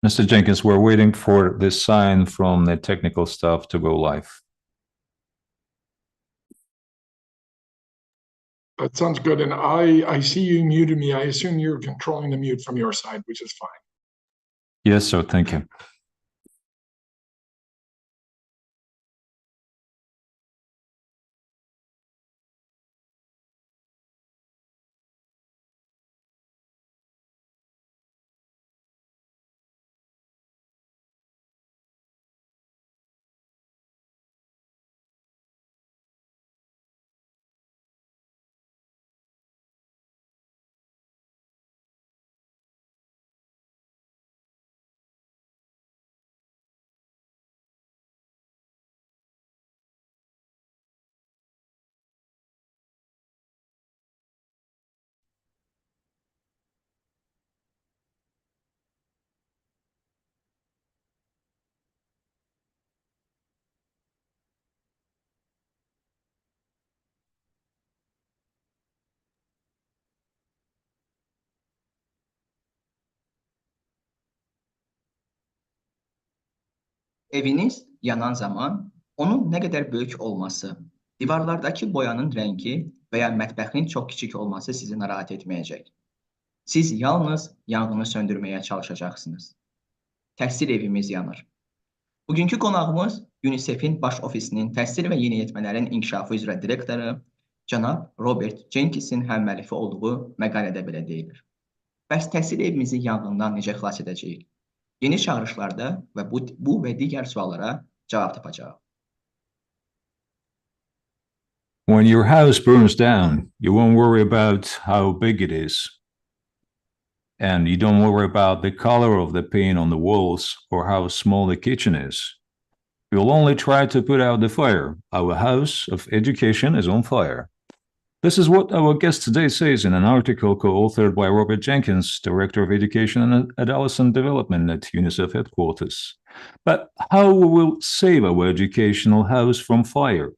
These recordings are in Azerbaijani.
Mr. Cenkins, we're waiting for the sign from the technical staff to go live. That sounds good. And I see you muted me. I assume you're controlling the mute from your side, which is fine. Yes, sir. Thank you. Eviniz yanan zaman onun nə qədər böyük olması, divarlardakı boyanın rəngi və ya mətbəxin çox kiçik olması sizi narahat etməyəcək. Siz yalnız yanğını söndürməyə çalışacaqsınız. Təhsil evimiz yanır. Bugünkü qonağımız UNICEF-in baş ofisinin təhsil və yeniyetmələrin inkişafı üzrə direktoru cənab Robert Cenkinsin həmməlifi olduğu məqalədə belə deyilir. Bəs təhsil evimizi yanğından necə xilas edəcəyik? Yeni çağırışlarda və bu və digər suallara cavab tapacağıq. When your house burns down, you won't worry about how big it is. And you don't worry about the color of the paint on the walls or how small the kitchen is. You'll only try to put out the fire. Our house of education is on fire. This is what our guest today says in an article co-authored by Robert Cenkins, Director of Education and Adolescent Development at UNICEF headquarters. But how we will save our educational house from fire?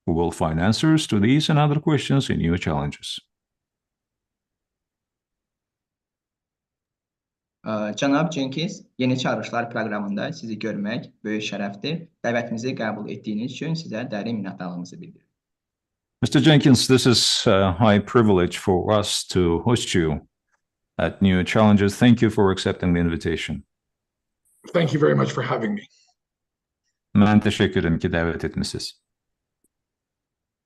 We will find answers to these and other questions in new challenges. Cənab Cenkins, Yeni çağırışlar proqramında sizi görmək böyük şərəfdir. Dəvətimizi qəbul etdiyiniz üçün sizə dərin minnətdarlığımızı bildiririk. Mr. Cenkins, this is a high privilege for us to host you at New Challenges. Thank you for accepting the invitation. Thank you very much for having me. Mən təşəkkür edirəm ki, dəvət etmisiniz.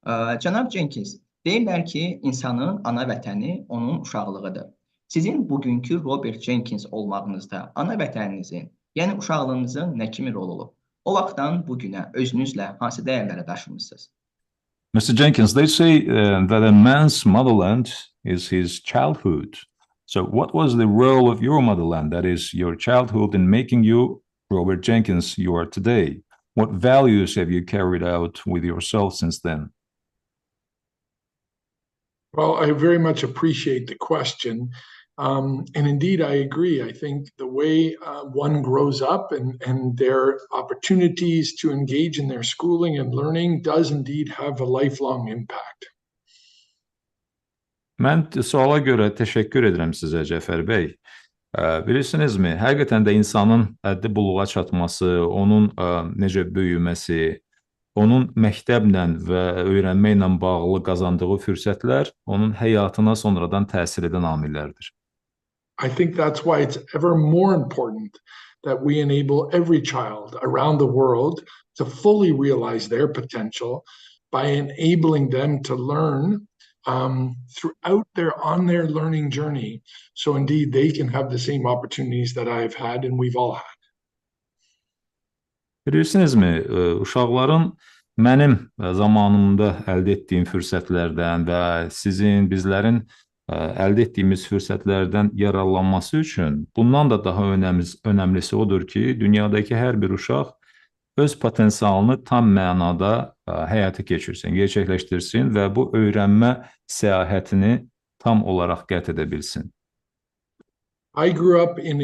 Cənab Cenkins, deyirlər ki, insanın ana vətəni onun uşaqlığıdır. Sizin bugünkü Robert Cenkins olmağınızda ana vətəninizin, yəni uşaqlığınızın nə kimi rol olub? O vaxtdan bugünə özünüzlə hansı dəyərlərə daşımısınız? Mr. Cenkins, they say that a man's motherland is his childhood. So what was the role of your motherland, that is your childhood, in making you Robert Cenkins you are today? What values have you carried out with yourself since then? Well, I very much appreciate the question. And indeed, I agree. I think the way one grows up and their opportunities to engage in their schooling and learning does indeed have a lifelong impact. Mən suala görə təşəkkür edirəm sizə, Cəfər bəy. Bilirsinizmi, həqiqətən də insanın həddi buluğa çatması, onun necə böyüməsi, onun məktəblə və öyrənməklə bağlı qazandığı fürsətlər onun həyatına sonradan təsir edən amillərdir. I think that's why it's ever more important that we enable every child around the world to fully realize their potential by enabling them to learn throughout on their learning journey. So indeed, they can have the same opportunities that I've had and we've all had. Bilirsinizmi, uşaqların mənim zamanımda əldə etdiyim fürsətlərdən və sizin, bizlərin əldə etdiyimiz fürsətlərdən yararlanması üçün bundan da daha önəmlisi odur ki, dünyadakı hər bir uşaq öz potensialını tam mənada həyata keçirsin, gerçəkləşdirsin və bu öyrənmə səyahətini tam olaraq qət edə bilsin. I grew up in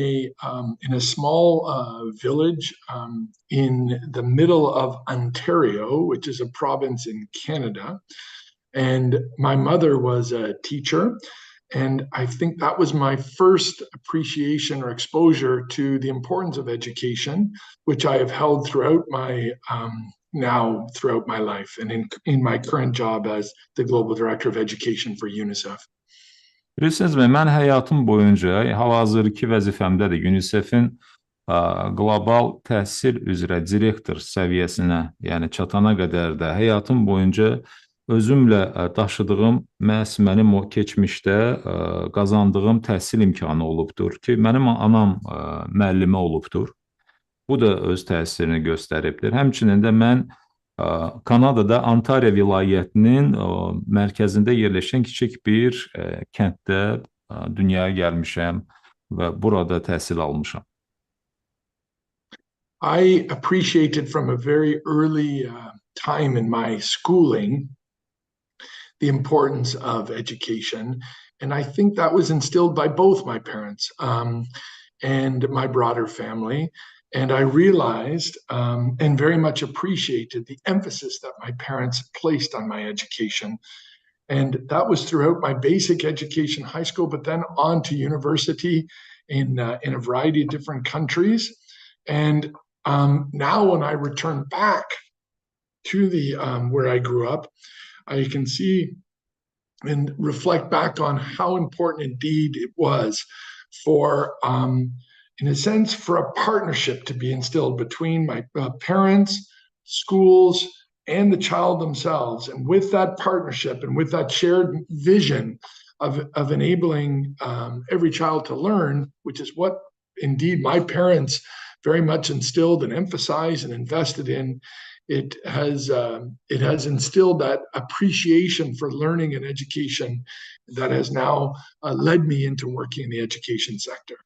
a small village in the middle of Ontario, which is a province in Canada. And my mother was a teacher, And I think that was my first appreciation or exposure to the importance of education, which I have held throughout my throughout my life and in my current job as the Global Director of Education for UNICEF. Bilirsinizmi, mən həyatım boyunca, hal-hazırki vəzifəmdə də UNICEF-in qlobal təhsil üzrə direktor səviyyəsinə, yəni çatana qədər də həyatım boyunca özümlə daşıdığım mənim o keçmişdə qazandığım təhsil imkanı olubdur ki, mənim anam müəllimə olubdur. Bu da öz təsirini göstəribdir. Həmçinin də mən Kanadada Ontario vilayətinin mərkəzində yerləşən kiçik bir kənddə dünyaya gəlmişəm və burada təhsil almışam. I appreciated from a very early time in my schooling the importance of education, and I think that was instilled by both my parents and my broader family. And I realized and very much appreciated the emphasis that my parents placed on my education. And that was throughout my basic education, high school, but then on to university in a variety of different countries. And now when I return back to the where I grew up, I can see and reflect back on how important indeed it was for in a sense, for a partnership to be instilled between my parents, schools, and the child themselves. And with that partnership and with that shared vision of enabling every child to learn, which is what indeed my parents very much instilled and emphasized and invested in, it has instilled that appreciation for learning and education that has now led me into working in the education sector.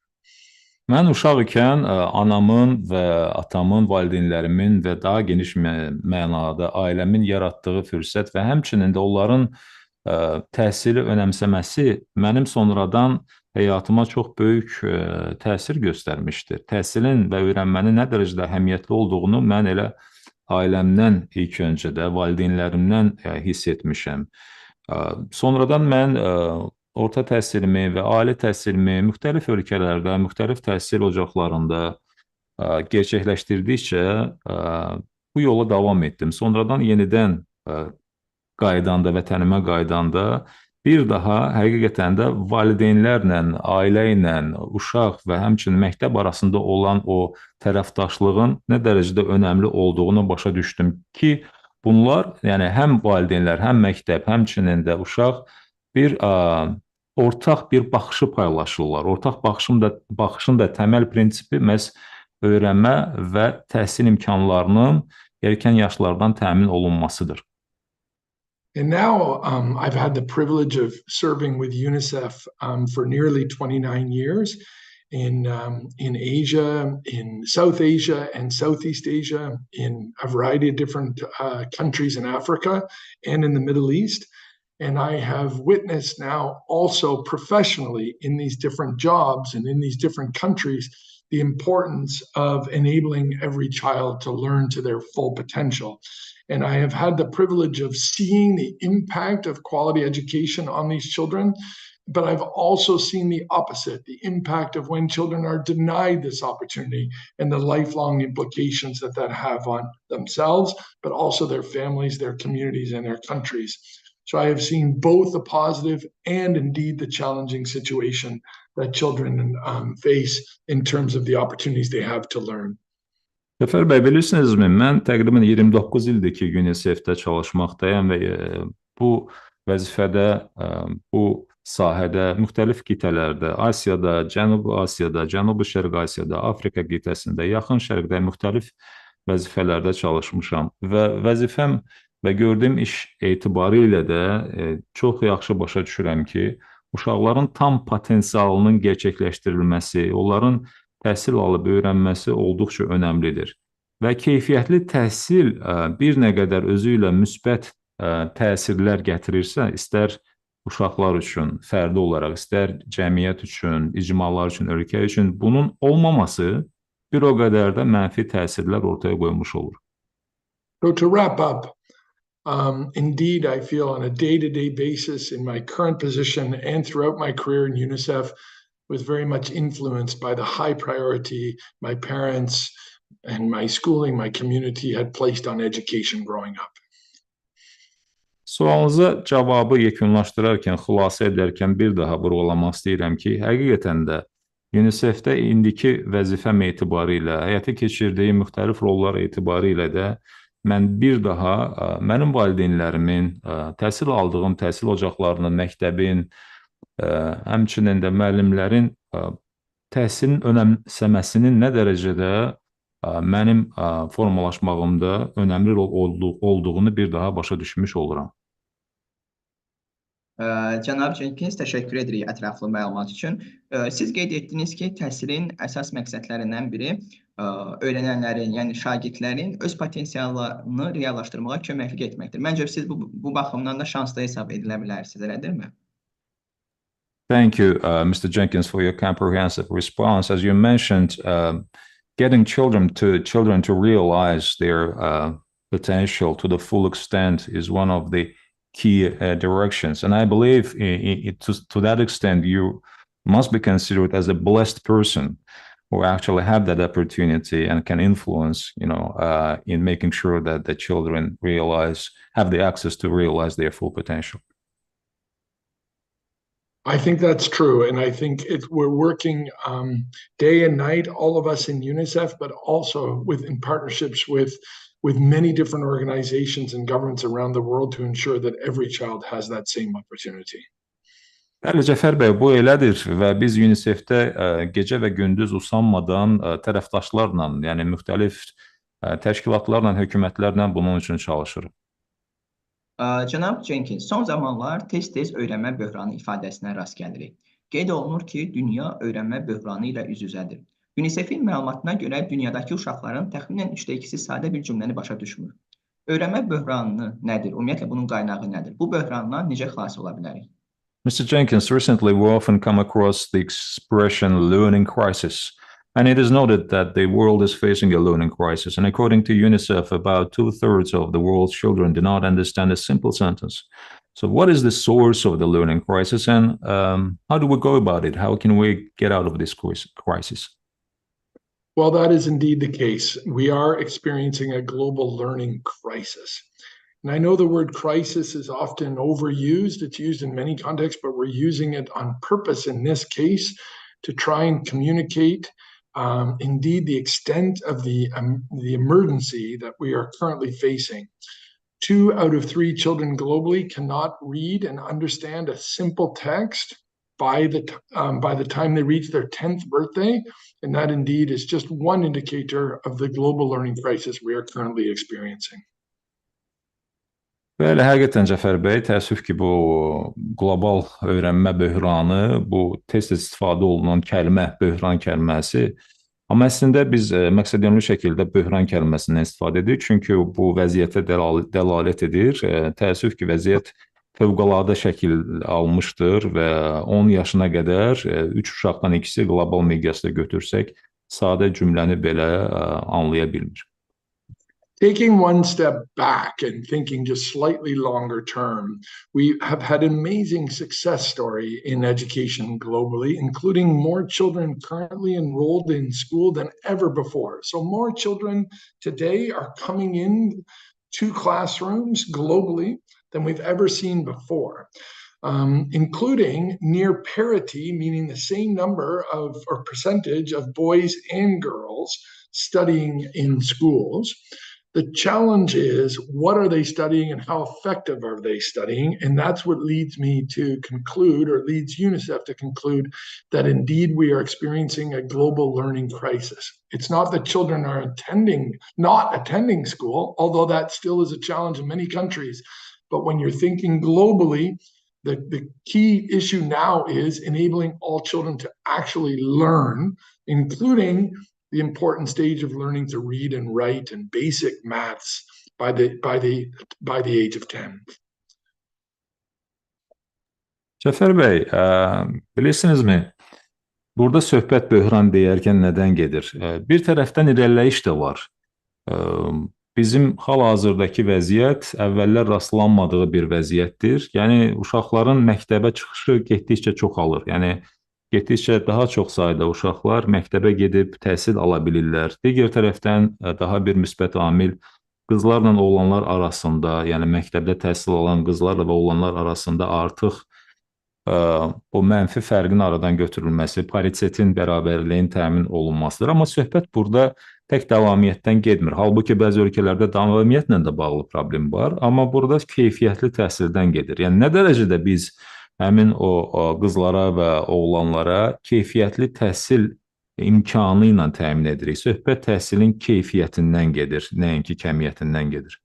Mən uşaq ikən anamın və atamın, valideynlərimin və daha geniş mənada ailəmin yaratdığı fürsət və həmçinin də onların təhsili önəmsəməsi mənim sonradan həyatıma çox böyük təsir göstərmişdir. Təhsilin və öyrənmənin nə dərəcədə əhəmiyyətli olduğunu mən elə ailəmdən ilk öncə də, valideynlərimdən hiss etmişəm. Sonradan mən orta təhsilimi və ali təhsilimi müxtəlif ölkələrdə, müxtəlif təhsil ocaqlarında gerçəkləşdirdikcə bu yola davam etdim. Sonradan yenidən qaydanda, vətənimə qaydanda bir daha həqiqətən də valideynlərlə, ailə ilə, uşaq və həmçinin məktəb arasında olan o tərəfdaşlığın nə dərəcədə önəmli olduğunu başa düşdüm ki, bunlar, yəni həm valideynlər, həm məktəb, həmçinin də uşaq bir ortaq bir baxışı paylaşırlar. Ortaq baxışın da təməl prinsipi məhz öyrənmə və təhsil imkanlarının erkən yaşlardan təmin olunmasıdır. And now I've had the privilege of serving with UNICEF for nearly 29 years in Asia, in South Asia and Southeast Asia, in a variety of different countries in Africa and in the Middle East. And I have witnessed now also professionally in these different jobs and in these different countries, the importance of enabling every child to learn to their full potential. And I have had the privilege of seeing the impact of quality education on these children, but I've also seen the opposite, the impact of when children are denied this opportunity and the lifelong implications that have on themselves, but also their families, their communities, and their countries. So I have seen both the positive and indeed the challenging situation that children face in terms of the opportunities they have to learn. Səfər bəy, bilirsinizmi, mən təqribən 29 ildir ki, UNICEF-də çalışmaqdayam və bu vəzifədə, bu sahədə, müxtəlif qitələrdə, Asiyada, Cənubi Asiyada, Cənubi Şərq Asiyada, Afrika qitəsində, Yaxın Şərqdə müxtəlif vəzifələrdə çalışmışam və vəzifəm və gördüyüm iş etibarilə də çox yaxşı başa düşürəm ki, uşaqların tam potensialının gerçəkləşdirilməsi, onların təhsil alıb öyrənməsi olduqca önəmlidir. Və keyfiyyətli təhsil bir nə qədər özü ilə müsbət təsirlər gətirirsə, istər uşaqlar üçün fərdi olaraq, istər cəmiyyət üçün, icmalar üçün, ölkə üçün, bunun olmaması bir o qədər də mənfi təsirlər ortaya qoymuş olur. So to wrap up, Indeed, I feel on a day-to-day basis in my current position and throughout my career in UNICEF was very much influenced by the high priority my parents and my schooling, my community had placed on education growing up. Sualınıza cavabı yekunlaşdırarkən, xülasə edərkən bir daha vurğulamaq istəyirəm ki, həqiqətən də UNICEF-də indiki vəzifəm etibarilə, həyata keçirdiyi müxtəlif rollar etibarilə də mən bir daha mənim valideynlərimin, təhsil aldığım təhsil ocaqlarının, məktəbin, həmçinin də müəllimlərin təhsilin önəmsəməsinin nə dərəcədə mənim formalaşmağımda önəmli olduğunu bir daha başa düşmüş oluram. Cənab Cenkins, təşəkkür edirik ətraflı məlumat üçün. Siz qeyd etdiniz ki, təhsilin əsas məqsədlərindən biri öyrənənlərin, yəni şagirdlərin öz potensiallarını reallaşdırmağa köməklik etməkdir. Məncə siz bu baxımdan da şanslı hesab edilə bilərsiniz, elədirmi? Thank you, Mr. Jenkins, for your comprehensive response. As you mentioned, getting children to realize their potential to the full extent is one of the key directions. And I believe to that extent, you must be considered as a blessed person who actually have that opportunity and can influence, in making sure that the children have the access to realize their full potential. I think that's true. And I think we're working day and night, all of us in UNICEF, but also in partnerships with many different organizations and governments around the world to ensure that every child has that same opportunity. Bəli, Cəfər bəy, bu elədir və biz UNICEF-də gecə və gündüz usanmadan tərəfdaşlarla, yəni müxtəlif təşkilatlarla, hökumətlərlə bunun üçün çalışırıq. Cənab Cenkins, son zamanlar tez-tez öyrənmə böhranı ifadəsinə rast gəlirik. Qeyd olunur ki, dünya öyrənmə böhranı ilə üz-üzədir. UNICEF-in məlumatına görə dünyadakı uşaqların təxminən 2/3 sadə bir cümləni başa düşmür. Öyrənmə böhranı nədir? Ümumiyyətlə, bunun qaynağı nədir? Bu böhrandan necə xilas ola bilərik? Mr. Jenkins, recently we often come across the expression learning crisis, and it is noted that the world is facing a learning crisis. And according to UNICEF, about 2/3 of the world's children do not understand a simple sentence. So what is the source of the learning crisis, and how do we go about it? How can we get out of this crisis? Well, that is indeed the case. We are experiencing a global learning crisis. And I know the word crisis is often overused. It's used in many contexts, but we're using it on purpose in this case to try and communicate indeed the extent of the emergency that we are currently facing. 2 out of 3 children globally cannot read and understand a simple text by the time they reach their 10th birthday, and that indeed is just one indicator of the global learning crisis we are currently experiencing. Bəli, həqiqətən Cəfər bəy, təəssüf ki, bu qlobal öyrənmə böhranı, bu tez-tez istifadə olunan kəlmə, böhran kəlməsi, amma əslində biz məqsədyönlü şəkildə böhran kəlməsindən istifadə edirik, çünki bu vəziyyətə dəlalət edir. Təəssüf ki, vəziyyət fövqəladə şəkil almışdır və 10 yaşına qədər 3 uşaqdan ikisi qlobal miqyasda götürsək, sadə cümləni belə anlaya bilmir. Taking one step back and thinking just slightly longer term, we have had an amazing success story in education globally, including more children currently enrolled in school than ever before. So more children today are coming in to classrooms globally than we've ever seen before, including near parity, meaning the same number of or percentage of boys and girls studying in schools. The challenge is, what are they studying and how effective are they studying? And that's what leads me to conclude, or leads UNICEF to conclude, that indeed we are experiencing a global learning crisis. It's not that children are not attending school, although that still is a challenge in many countries. But when you're thinking globally, the key issue now is enabling all children to actually learn, including the important stage of learning to read and write and basic maths by the age of 10. Cəfər bəy, bilirsinizmi, burada söhbət böhran deyərkən nədən gedir? Bir tərəfdən irəliləyiş də var. bizim hal-hazırdakı vəziyyət əvvəllər rastlanmadığı bir vəziyyətdir. Yəni uşaqların məktəbə çıxışı getdikcə çoxalır. Yəni getdikcə daha çox sayda uşaqlar məktəbə gedib təhsil ala bilirlər. Digər tərəfdən daha bir müsbət amil qızlarla oğlanlar arasında, yəni məktəbdə təhsil alan qızlarla və oğlanlar arasında artıq o mənfi fərqin aradan götürülməsi, paritetin, bərabərliyin təmin olunmasıdır. Amma söhbət burada tək davamiyyətdən getmir. Halbuki bəzi ölkələrdə davamiyyətlə də bağlı problem var, amma burada keyfiyyətli təhsildən gedir. Yəni nə dərəcədə biz həmin o qızlara və oğlanlara keyfiyyətli təhsil imkanı ilə təmin edirik. Söhbət təhsilin keyfiyyətindən gedir, nəinki kəmiyyətindən gedir.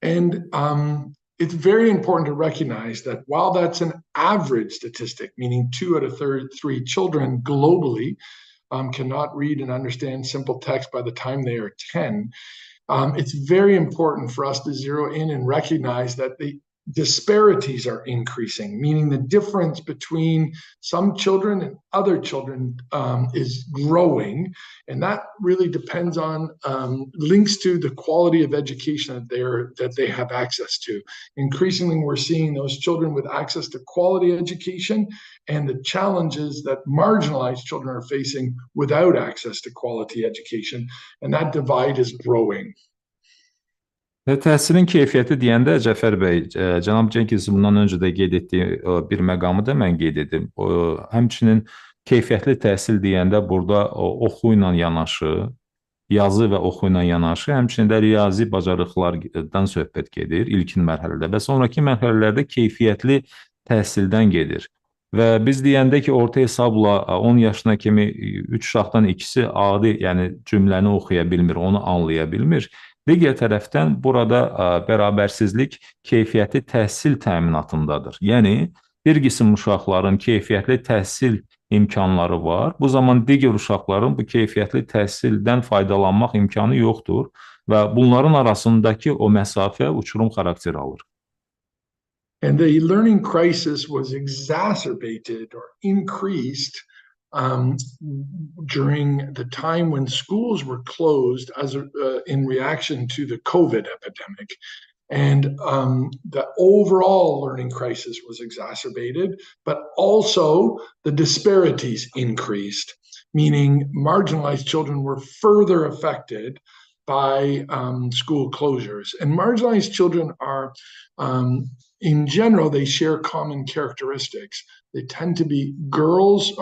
And it's very important to recognize that while that's an average statistic, meaning 2 out of 3 children globally cannot read and understand simple text by the time they are 10, it's very important for us to zero in and recognize that the disparities are increasing, meaning the difference between some children and other children is growing, and that really depends on links to the quality of education that they have access to. Increasingly, we're seeing those children with access to quality education and the challenges that marginalized children are facing without access to quality education, and that divide is growing. Təhsilin keyfiyyəti deyəndə Cəfər bəy, cənab Cenkins bundan öncə də qeyd etdiyi bir məqamı da mən qeyd edim. Həmçinin keyfiyyətli təhsil deyəndə burada oxu ilə yanaşı, yazı və oxu ilə yanaşı, həmçinin də riyazi bacarıqlardan söhbət gedir ilkin mərhələdə və sonraki mərhələlərdə keyfiyyətli təhsildən gedir. Və biz deyəndə ki, orta hesabla 10 yaşına kimi 3 uşaqdan ikisi adi, yəni cümləni oxuya bilmir, onu anlaya bilmir. Digər tərəfdən burada bərabərsizlik keyfiyyətli təhsil təminatındadır. Yəni, bir qism uşaqların keyfiyyətli təhsil imkanları var. Bu zaman digər uşaqların bu keyfiyyətli təhsildən faydalanmaq imkanı yoxdur və bunların arasındakı o məsafə uçurum xarakter alır. And the learning crisis was exacerbated or increased during the time when schools were closed in reaction to the COVID epidemic. And the overall learning crisis was exacerbated, but also the disparities increased, meaning marginalized children were further affected by school closures. And marginalized children are, in general, they share common characteristics. They tend to be girls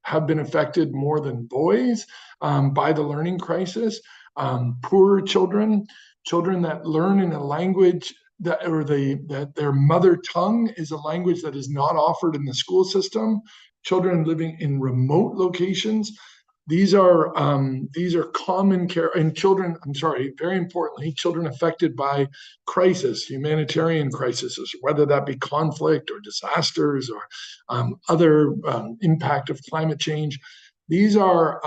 have been affected more than boys by the learning crisis. Poorer children that learn in a language that their mother tongue is a language that is not offered in the school system. Children living in remote locations. These are common care and children. Very importantly, children affected by crisis, humanitarian crises, whether that be conflict or disasters or other impact of climate change. These are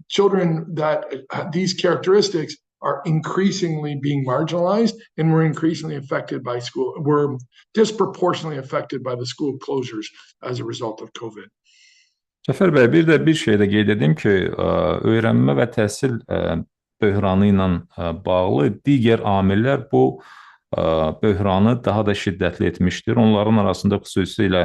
children that these characteristics are increasingly being marginalized, and we're increasingly affected by we're disproportionately affected by the school closures as a result of COVID. Cəfər bəy, bir şey də qeyd edim ki, öyrənmə və təhsil böhranı ilə bağlı digər amillər bu böhranı daha da şiddətli etmişdir. Onların arasında xüsusilə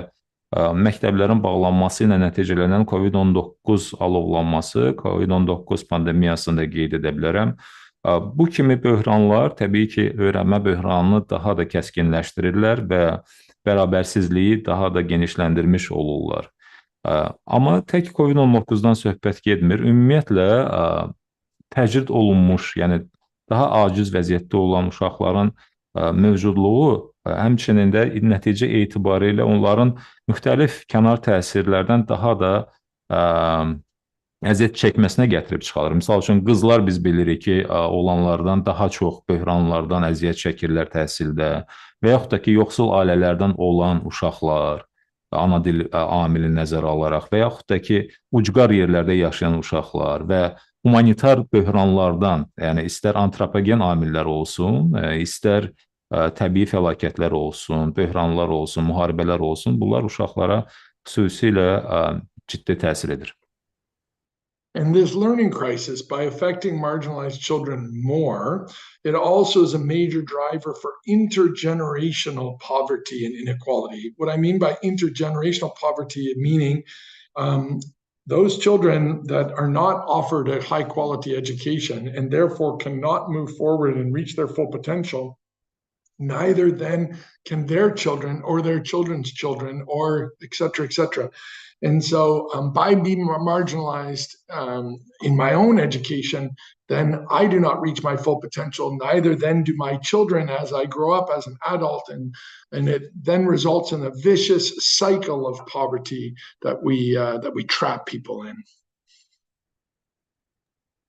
məktəblərin bağlanması ilə nəticələnən COVID-19 alovlanması, COVID-19 pandemiyasını da qeyd edə bilərəm. Bu kimi böhranlar təbii ki, öyrənmə böhranını daha da kəskinləşdirirlər və bərabərsizliyi daha da genişləndirmiş olurlar. Amma tək COVID-19-dan söhbət getmir. Ümumiyyətlə, təcrid olunmuş, yəni daha aciz vəziyyətdə olan uşaqların mövcudluğu, həmçinin də nəticə etibarilə onların müxtəlif kənar təsirlərdən daha da əziyyət çəkməsinə gətirib çıxarır. Misal üçün, qızlar biz bilirik ki, oğlanlardan daha çox böhranlardan əziyyət çəkirlər təhsildə və yaxud da ki, yoxsul ailələrdən olan uşaqlar, ana dil amili nəzərə alaraq və yaxud da ki, ucqar yerlərdə yaşayan uşaqlar və humanitar böhranlardan, yəni istər antropogen amillər olsun, istər təbii fəlakətlər olsun, böhranlar olsun, müharibələr olsun, bunlar uşaqlara xüsusilə ciddi təsir edir. And this learning crisis, by affecting marginalized children more, it also is a major driver for intergenerational poverty and inequality. What I mean by intergenerational poverty, meaning those children that are not offered a high quality education and therefore cannot move forward and reach their full potential, neither then can their children or their children's children, or et cetera, And so by being marginalized in my own education, then I do not reach my full potential, neither then do my children as I grow up as an adult, and it then results in a vicious cycle of poverty that we trap people in.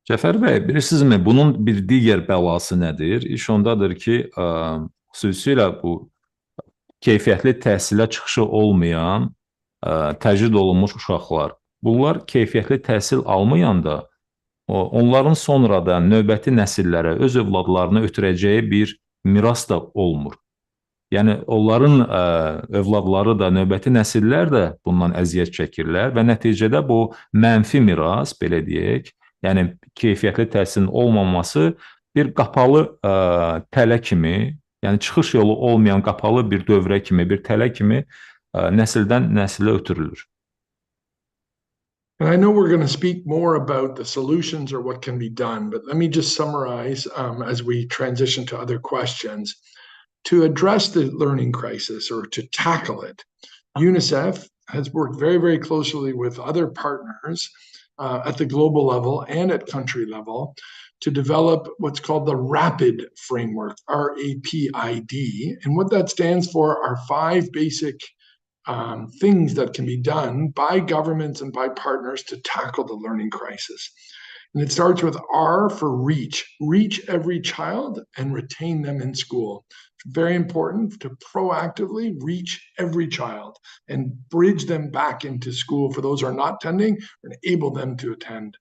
Cəfər bəy, bilirsinizmi, bunun bir digər bəlası nədir? İş ondadır ki, xüsusilə bu keyfiyyətli təhsilə çıxışı olmayan, təcrid olunmuş uşaqlar. Bunlar keyfiyyətli təhsil almayanda, onların sonradan növbəti nəsillərə, öz övladlarına ötürəcəyi bir miras da olmur. Yəni, onların övladları da, növbəti nəsillər də bundan əziyyət çəkirlər və nəticədə bu mənfi miras, belə deyək, yəni keyfiyyətli təhsilin olmaması bir qapalı tələ kimi, yəni çıxış yolu olmayan qapalı bir dövrə kimi, bir tələ kimi nəsildən nəsilə ötürülür. And I know we're going to speak more about the solutions or what can be done, but let me just summarize as we transition to other questions. To address the learning crisis or to tackle it, UNICEF has worked very, very closely with other partners at the global level and at country level to develop what's called the RAPID framework, R-A-P-I-D. And what that stands for are 5 basic things that can be done by governments and by partners to tackle the learning crisis. And it starts with R for reach. Reach every child and retain them in school. It's very important to proactively reach every child and bridge them back into school for those who are not attending and enable them to attend.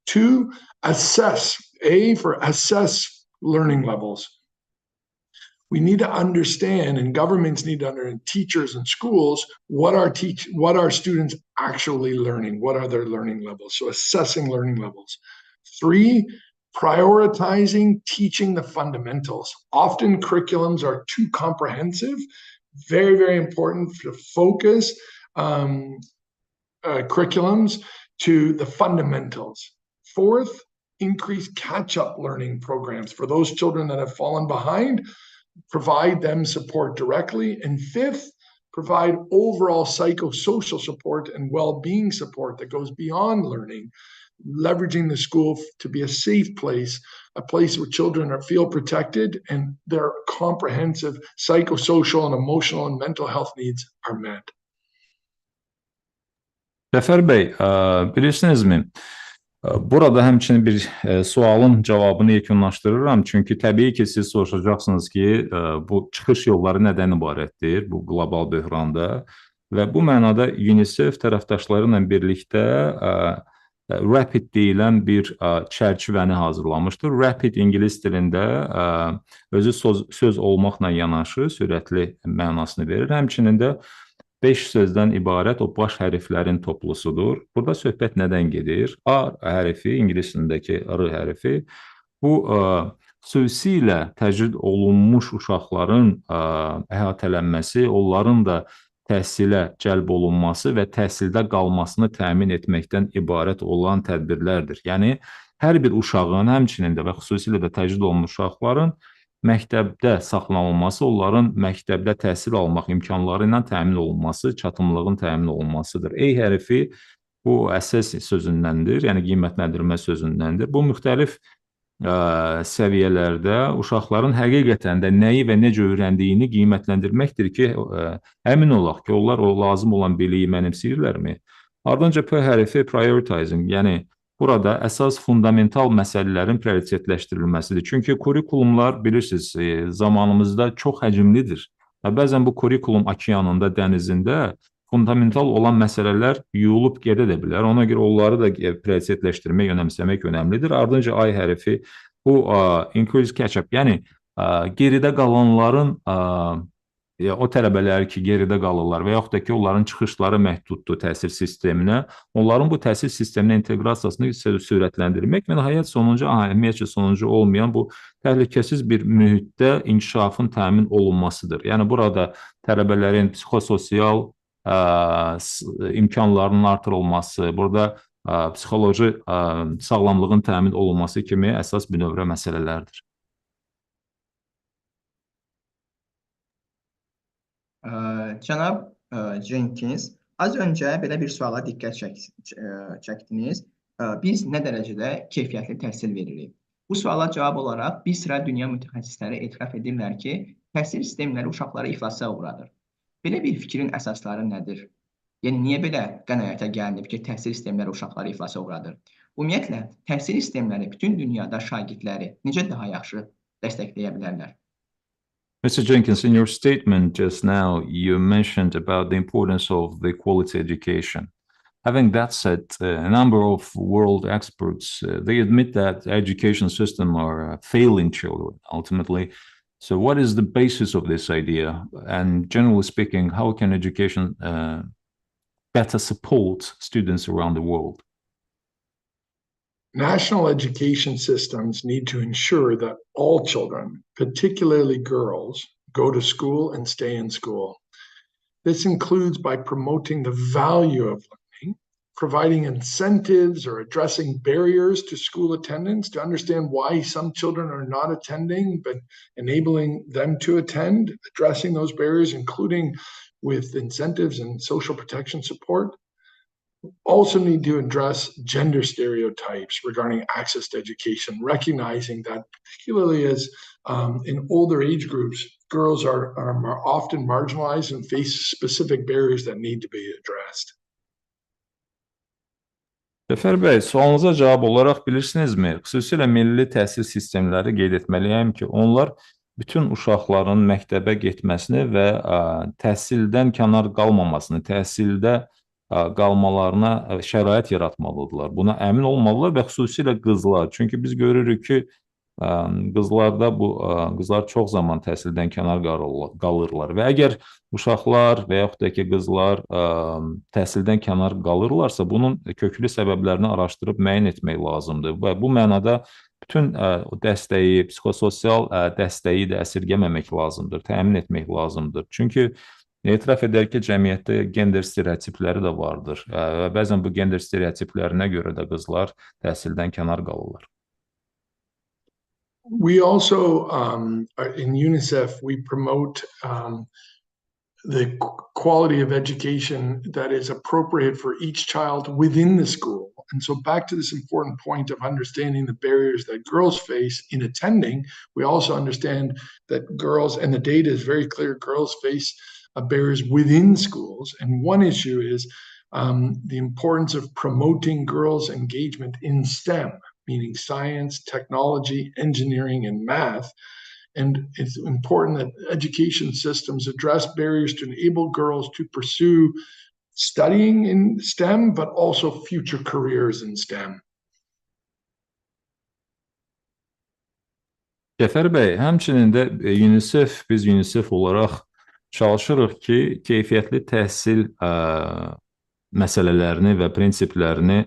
2, assess. A for assess learning levels. We need to understand, and governments need to understand, teachers and schools, what are students actually learning? What are their learning levels? So assessing learning levels. 3, prioritizing teaching the fundamentals. Often curriculums are too comprehensive. Very, very important to focus curriculums to the fundamentals. 4th, increase catch-up learning programs for those children that have fallen behind. Provide them support directly. And 5th, provide overall psychosocial support and well-being support that goes beyond learning, leveraging the school to be a safe place, a place where children feel protected and their comprehensive psychosocial and emotional and mental health needs are met. Cəfər bəy, bilirsinizmi, burada həmçinin bir sualın cavabını yekunlaşdırıram. Çünki təbii ki, siz soruşacaqsınız ki, bu çıxış yolları nədən ibarətdir bu qlobal böhranda və bu mənada UNICEF tərəfdaşları ilə birlikdə RAPID deyilən bir çərçivəni hazırlamışdır. RAPID ingilis dilində özü söz olmaqla yanaşı sürətli mənasını verir. Həmçinin də 5 sözdən ibarət o baş hərflərin toplusudur. Burada söhbət nədən gedir? A hərfi, ingilis dilindəki R hərfi, bu xüsusilə təcrid olunmuş uşaqların əhatələnməsi, onların da təhsilə cəlb olunması və təhsildə qalmasını təmin etməkdən ibarət olan tədbirlərdir. Yəni, hər bir uşağın, həmçinin də və xüsusilə də təcrid olunmuş uşaqların məktəbdə saxlanılması, onların məktəbdə təhsil almaq imkanları ilə təmin olunması, çatımlığın təmin olunmasıdır. E hərfi bu əsas sözündəndir, yəni qiymətləndirmə sözündəndir. Bu müxtəlif səviyyələrdə uşaqların həqiqətən də nəyi və necə öyrəndiyini qiymətləndirməkdir ki, əmin olaq ki, onlar o lazım olan biliyi mənimsəyirlərmi? Ardınca P hərfi prioritizing, yəni burada əsas fundamental məsələlərin prioritetləşdirilməsidir. Çünki kurikulumlar, bilirsiniz, zamanımızda çox həcmlidir. Bəzən bu kurikulum okeanında, dənizində fundamental olan məsələlər yuyulub gedə də bilər. Ona görə onları da prioritetləşdirmək, önəmsəmək önəmlidir. Ardınca I hərfi bu increase catch-up, yəni geridə qalanların o tələbələr ki, geridə qalırlar və yaxud da ki, onların çıxışları məhduddur təhsil sisteminə, onların bu təhsil sisteminə inteqrasiyasını sürətləndirmək və nəhayət sonuncu, əhəmiyyətcə sonuncu olmayan bu təhlükəsiz bir mühitdə inkişafın təmin olunmasıdır. Yəni, burada tələbələrin psixososial imkanlarının artırılması, burada psixoloji sağlamlığın təmin olunması kimi əsas bünövrə məsələlərdir. Cənab Cenkins, az öncə belə bir suala diqqət çəkdiniz. Biz nə dərəcədə keyfiyyətli təhsil veririk? Bu suala cavab olaraq bir sıra dünya mütəxəssisləri etiraf edirlər ki, təhsil sistemləri uşaqları iflasa uğradır. Belə bir fikrin əsasları nədir? Yəni, niyə belə qənaətə gəlinib ki, təhsil sistemləri uşaqları iflasa uğradır? Ümumiyyətlə, təhsil sistemləri bütün dünyada şagirdləri necə daha yaxşı dəstəkləyə bilərlər? Mr. Jenkins, in your statement just now, you mentioned about the importance of the quality education. Having that said, a number of world experts, they admit that education systems are failing children, ultimately. So what is the basis of this idea? And generally speaking, how can education better support students around the world? National education systems need to ensure that all children, particularly girls, go to school and stay in school. This includes by promoting the value of learning, providing incentives or addressing barriers to school attendance to understand why some children are not attending, but enabling them to attend, addressing those barriers, including with incentives and social protection support. Also need to address gender stereotypes regarding access to education, recognizing that particularly as in older age groups, girls are often marginalized and face specific barriers that need to be addressed. Cəfər bəy, sualınıza cavab olaraq bilirsinizmi, xüsusilə milli təhsil sistemləri qeyd etməliyəm ki, onlar bütün uşaqların məktəbə getməsini və təhsildən kənar qalmamasını, təhsildə qalmalarına şərait yaratmalıdırlar. Buna əmin olmalılar və xüsusilə qızlar. Çünki biz görürük ki, qızlar çox zaman təhsildən kənar qalırlar və əgər uşaqlar və yaxud da ki, qızlar təhsildən kənar qalırlarsa, bunun köklü səbəblərini araşdırıb müəyyən etmək lazımdır və bu mənada bütün dəstəyi, psixososial dəstəyi də əsirgəməmək lazımdır, təmin etmək lazımdır. Çünki etiraf edək ki, cəmiyyətdə gender stereotipləri də vardır və bəzən bu gender stereotiplərinə görə də qızlar təhsildən kənar qalırlar. We also, in UNICEF, we promote the quality of education that is appropriate for each child within the school. And so back to this important point of understanding the barriers that girls face in attending, we also understand that girls, and the data is very clear, girls face barriers within schools. And one issue is the importance of promoting girls' engagement in STEM, meaning science, technology, engineering, and math. And it's important that education systems address barriers to enable girls to pursue studying in STEM, but also future careers in STEM. Cəfər bəy, həmçinin də biz UNICEF olaraq çalışırıq ki, keyfiyyətli təhsil məsələlərini və prinsiplərini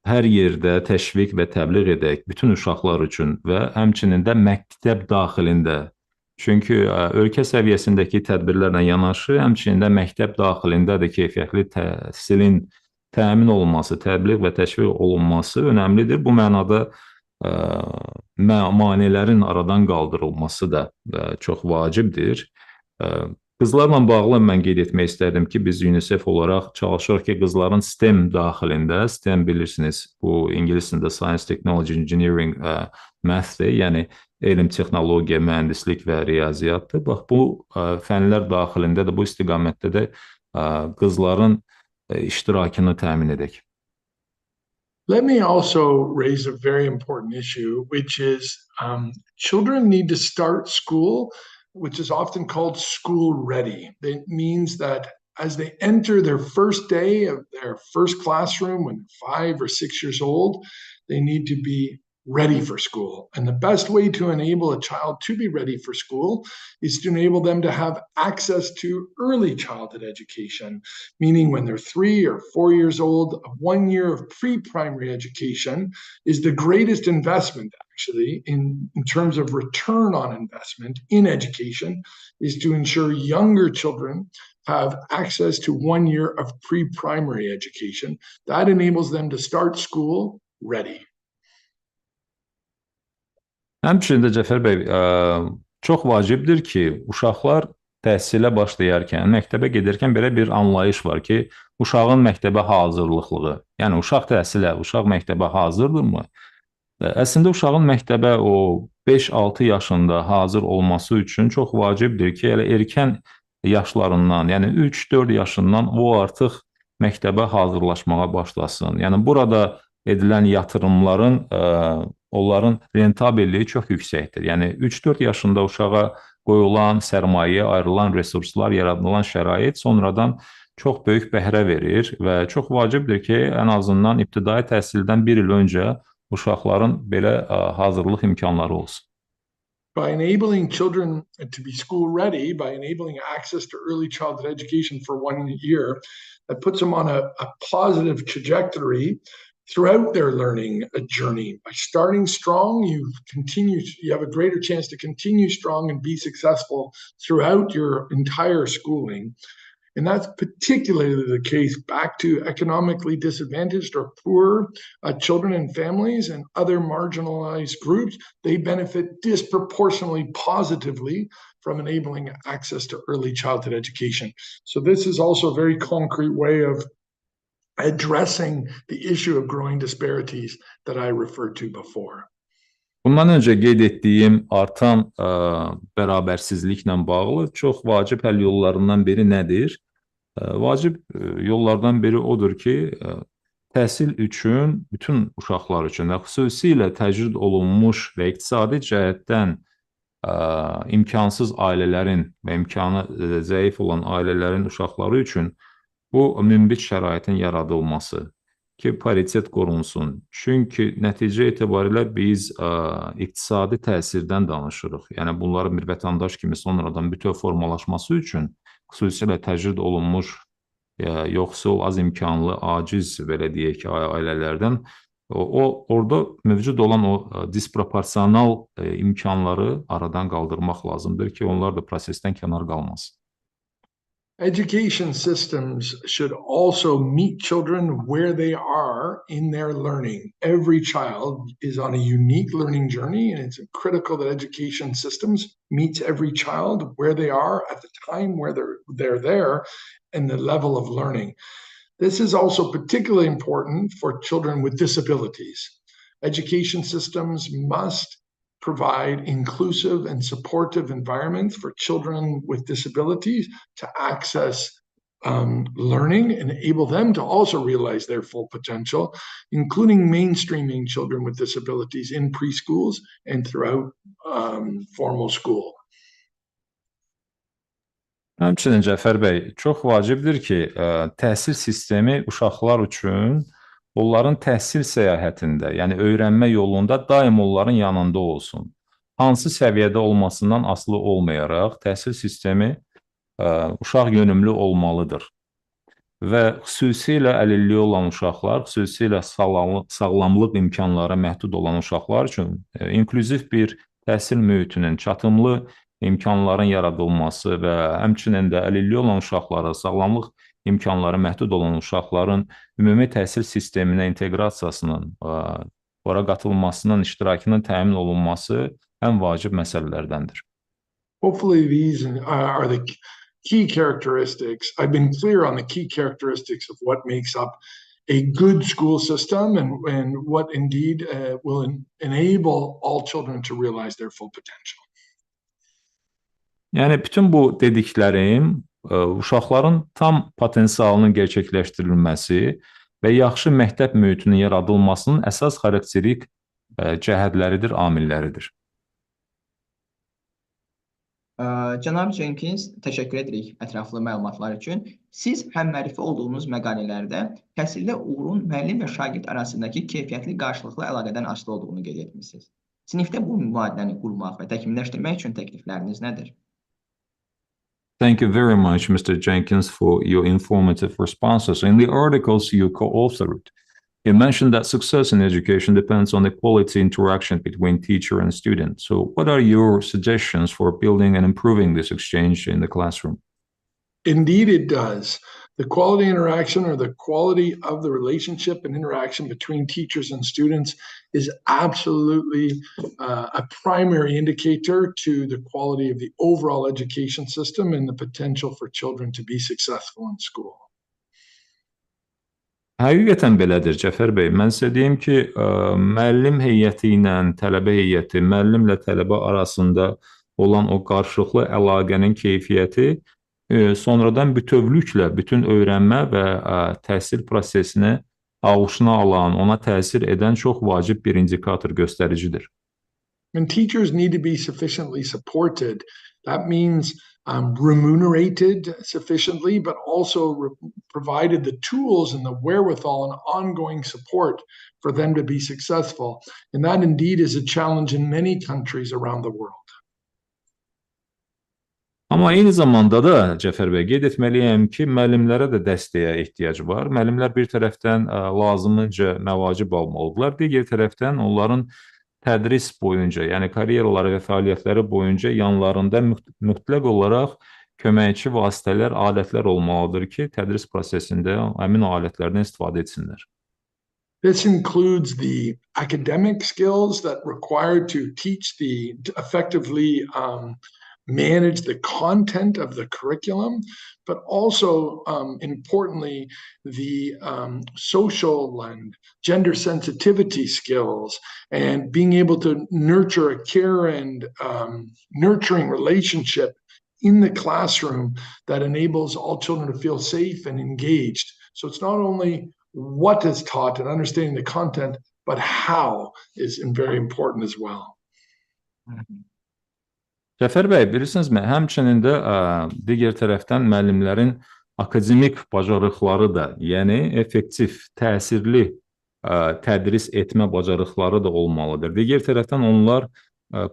hər yerdə təşviq və təbliğ edək bütün uşaqlar üçün və həmçinin də məktəb daxilində. Çünki ölkə səviyyəsindəki tədbirlərlə yanaşı, həmçinin də məktəb daxilində də keyfiyyətli təhsilin təmin olunması, təbliğ və təşviq olunması önəmlidir. Bu mənada maneələrin aradan qaldırılması da çox vacibdir. Qızlarla bağlı mən qeyd etmək istərdim ki, biz UNICEF olaraq çalışırıq ki, qızların STEM daxilində, STEM bilirsiniz, bu ingilis dilində Science, Technology, Engineering, Math'dir, yəni elm, texnologiya, mühəndislik və riyaziyyatdır. Bax, bu fənlər daxilində də, bu istiqamətdə də qızların iştirakını təmin edək. Let me also raise a very important issue, which is children need to start school, which is often called school ready. It means that as they enter their first day of their first classroom when they're 5 or 6 years old, they need to be ready for school. And the best way to enable a child to be ready for school is to enable them to have access to early childhood education, meaning when they're 3 or 4 years old, 1 year of pre-primary education is the greatest investment actually in terms of return on investment in education, is to ensure younger children have access to 1 year of pre-primary education. That enables them to start school ready. Həmçinin də Cəfər bəy, çox vacibdir ki, uşaqlar təhsilə başlayarkən, məktəbə gedərkən belə bir anlayış var ki, uşağın məktəbə hazırlıqlığı, yəni uşaq təhsilə, uşaq məktəbə hazırdırmı? Əslində uşağın məktəbə o 5-6 yaşında hazır olması üçün çox vacibdir ki, elə erkən yaşlarından, yəni 3-4 yaşından o artıq məktəbə hazırlaşmağa başlasın. Yəni burada edilən yatırımların, onların rentabelliyi çox yüksəkdir. Yəni 3-4 yaşında uşağa qoyulan sərmayə, ayrılan resurslar, yaradılan şərait sonradan çox böyük bəhrə verir və çox vacibdir ki, ən azından ibtidai təhsildən 1 il öncə uşaqların belə hazırlıq imkanları olsun. By enabling children to be school ready, by enabling access to early childhood education for 1 year, that puts them on a positive trajectory throughout their learning journey. By starting strong, you have a greater chance to continue strong and be successful throughout your entire schooling. And that's particularly the case back to economically disadvantaged or poor children and families and other marginalized groups. They benefit disproportionately positively from enabling access to early childhood education. So this is also a very concrete way of addressing the issue of growing disparities that I referred to before. Bundan öncə qeyd etdiyim artan bərabərsizliklə bağlı çox vacib həll yollarından biri nədir? Vacib yollardan biri odur ki, təhsil üçün, bütün uşaqlar üçün, xüsusilə təcrid olunmuş və iqtisadi cəhətdən imkansız ailələrin və imkanı zəif olan ailələrin uşaqları üçün bu münbit şəraitin yaradılması ki, paritet qorunsun. Çünki nəticə etibarilə biz iqtisadi təsirdən danışırıq. Yəni, bunların bir vətəndaş kimi sonradan bütöv formalaşması üçün xüsusilə təcrid olunmuş, yoxsul, az imkanlı, aciz, belə deyək ki, ailələrdən orada mövcud olan o disproporsional imkanları aradan qaldırmaq lazımdır ki, onlar da prosesdən kənar qalmasın. Education systems should also meet children where they are in their learning. Every child is on a unique learning journey, and it's critical that education systems meet every child where they are at the time where they're there and the level of learning. This is also particularly important for children with disabilities. Education systems must provide inclusive and supportive environments for children with disabilities to access learning and enable them to also realize their full potential, including mainstreaming children with disabilities in preschools and throughout formal school. Həmçinin Cəfər bəy, çox vacibdir ki, təhsil sistemi uşaqlar üçün onların təhsil səyahətində, yəni öyrənmə yolunda daim onların yanında olsun. Hansı səviyyədə olmasından asılı olmayaraq təhsil sistemi uşaq yönümlü olmalıdır. Və xüsusilə əlilliyi olan uşaqlar, xüsusilə sağlamlıq imkanları məhdud olan uşaqlar üçün inklüziv bir təhsil mühitinin, çatımlı imkanların yaradılması və həmçinin də əlilliyi olan uşaqlara, sağlamlıq imkanları məhdud olan uşaqların ümumi təhsil sisteminə inteqrasiyasının, ora qatılmasının, iştirakının təmin olunması ən vacib məsələlərdəndir. Hopefully these are the key characteristics. I've been clear on the key characteristics of what makes up a good school system and what indeed will enable all children to realize their full potential. Yəni bütün bu dediklərim uşaqların tam potensialının gerçəkləşdirilməsi və yaxşı məktəb mühitinin yaradılmasının əsas xarakterik, cəhətləridir, amilləridir. Cənab Cenkins, təşəkkür edirik ətraflı məlumatlar üçün. Siz həmmərifə olduğunuz məqalələrdə təhsildə uğurun müəllim və şagird arasındakı keyfiyyətli qarşılıqlı əlaqədən asılı olduğunu qeyd etmisiniz. Sinifdə bu mübadiləni qurmaq və təkmilləşdirmək üçün təklifləriniz nədir? Thank you very much, Mr. Jenkins, for your informative responses. In the articles you co-authored, you mentioned that success in education depends on the quality interaction between teacher and student. So what are your suggestions for building and improving this exchange in the classroom? Indeed, it does. The quality interaction or the quality of the relationship and interaction between teachers and students is absolutely a primary indicator to the quality of the overall education system and the potential for children to be successful in school. Həqiqətən belədir, Cəfər bəy. Mən sizə deyim ki, müəllim heyəti ilə tələbə heyəti, müəllimlə tələbə arasında olan o qarşılıqlı əlaqənin keyfiyyəti sonradan bütövlüklə bütün öyrənmə və təhsil prosesini ağuşuna alan, ona təsir edən çox vacib bir indikator, göstəricidir. When teachers need to be sufficiently supported, that means remunerated sufficiently, but also provided the tools and the wherewithal and ongoing support for them to be successful. And that indeed is a challenge in many countries around the world. Amma eyni zamanda da, Cəfər bəy, qeyd etməliyəm ki, müəllimlərə də dəstəyə ehtiyac var. Müəllimlər bir tərəfdən lazımınca məvacib almalıdırlar, digər tərəfdən onların tədris boyunca, yəni karyeraları və fəaliyyətləri boyunca yanlarında mütləq olaraq köməkçi vasitələr, alətlər olmalıdır ki, tədris prosesində həmin alətlərdən istifadə etsinlər. This includes the academic skills that required to teach effectively manage the content of the curriculum, but also importantly, the social and gender sensitivity skills and being able to nurture a care and nurturing relationship in the classroom that enables all children to feel safe and engaged. So it's not only what is taught and understanding the content, but how is very important as well. Cəfər bəy, bilirsinizmi, həmçinin də digər tərəfdən müəllimlərin akademik bacarıqları da, yəni effektiv, təsirli tədris etmə bacarıqları da olmalıdır. Digər tərəfdən onlar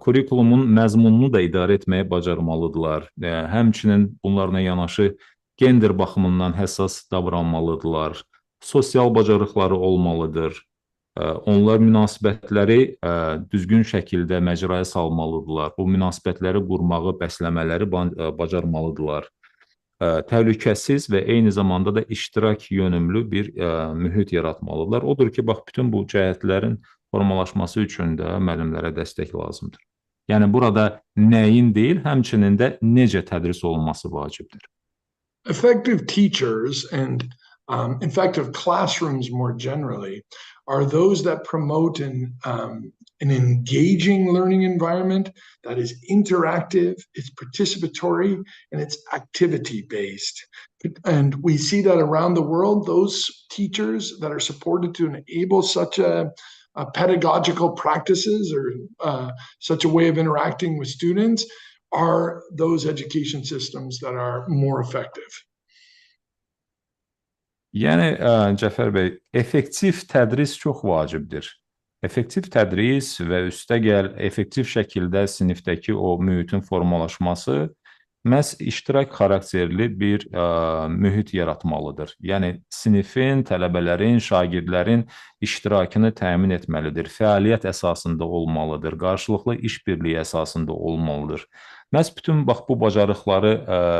kurikulumun məzmununu da idarə etməyi bacarmalıdırlar. Həmçinin bunlarla yanaşı gender baxımından həssas davranmalıdırlar. Sosial bacarıqları olmalıdır. Onlar münasibətləri düzgün şəkildə məcraya salmalıdırlar. Bu münasibətləri qurmağı, bəsləmələri bacarmalıdırlar. Təhlükəsiz və eyni zamanda da iştirak yönümlü bir mühit yaratmalıdırlar. Odur ki, bax, bütün bu cəhətlərin formalaşması üçün də müəllimlərə dəstək lazımdır. Yəni, burada nəyin deyil, həmçinin də necə tədris olunması vacibdir. Effective teachers and effective classrooms more generally are those that promote an engaging learning environment that is interactive, it's participatory, and it's activity-based. And we see that around the world, those teachers that are supported to enable such a pedagogical practices or such a way of interacting with students are those education systems that are more effective. Yəni, Cəfər bəy, effektiv tədris çox vacibdir. Effektiv tədris və üstəgəl effektiv şəkildə sinifdəki o mühitin formalaşması məhz iştirak xarakterli bir mühit yaratmalıdır. Yəni, sinifin, tələbələrin, şagirdlərin iştirakını təmin etməlidir. Fəaliyyət əsasında olmalıdır. Qarşılıqlı işbirliyi əsasında olmalıdır. Məhz bütün bax, bu bacarıqları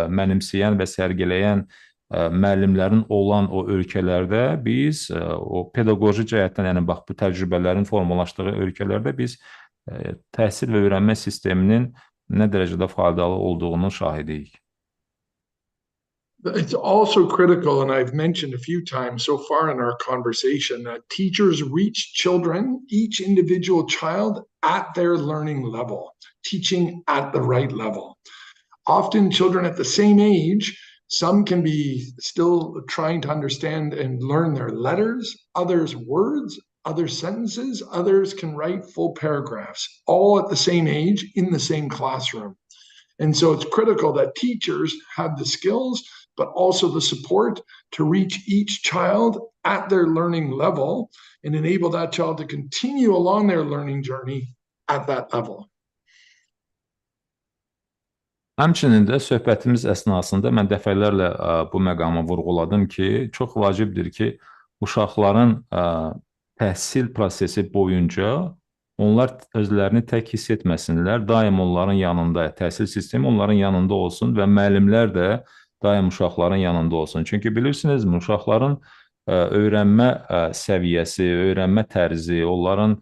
mənimsəyən və sərgiləyən müəllimlərin olan o ölkələrdə biz o pedaqoji cəhətdən, yəni bax, bu təcrübələrin formalaşdığı ölkələrdə biz təhsil və öyrənmə sisteminin nə dərəcədə faydalı olduğunun şahidiyik. It's also critical, and I've mentioned a few times so far in our conversation, that teachers reach children, each individual child, at their learning level, teaching at the right level. Often children at the same age, some can be still trying to understand and learn their letters, others words, others sentences, others can write full paragraphs, all at the same age in the same classroom. And so it's critical that teachers have the skills, but also the support to reach each child at their learning level and enable that child to continue along their learning journey at that level. Həmçinin də söhbətimiz əsnasında mən dəfələrlə bu məqamı vurğuladım ki, çox vacibdir ki, uşaqların təhsil prosesi boyunca onlar özlərini tək hiss etməsinlər, daim onların yanında, təhsil sistemi onların yanında olsun və müəllimlər də daim uşaqların yanında olsun. Çünki bilirsinizmi, uşaqların öyrənmə səviyyəsi, öyrənmə tərzi, onların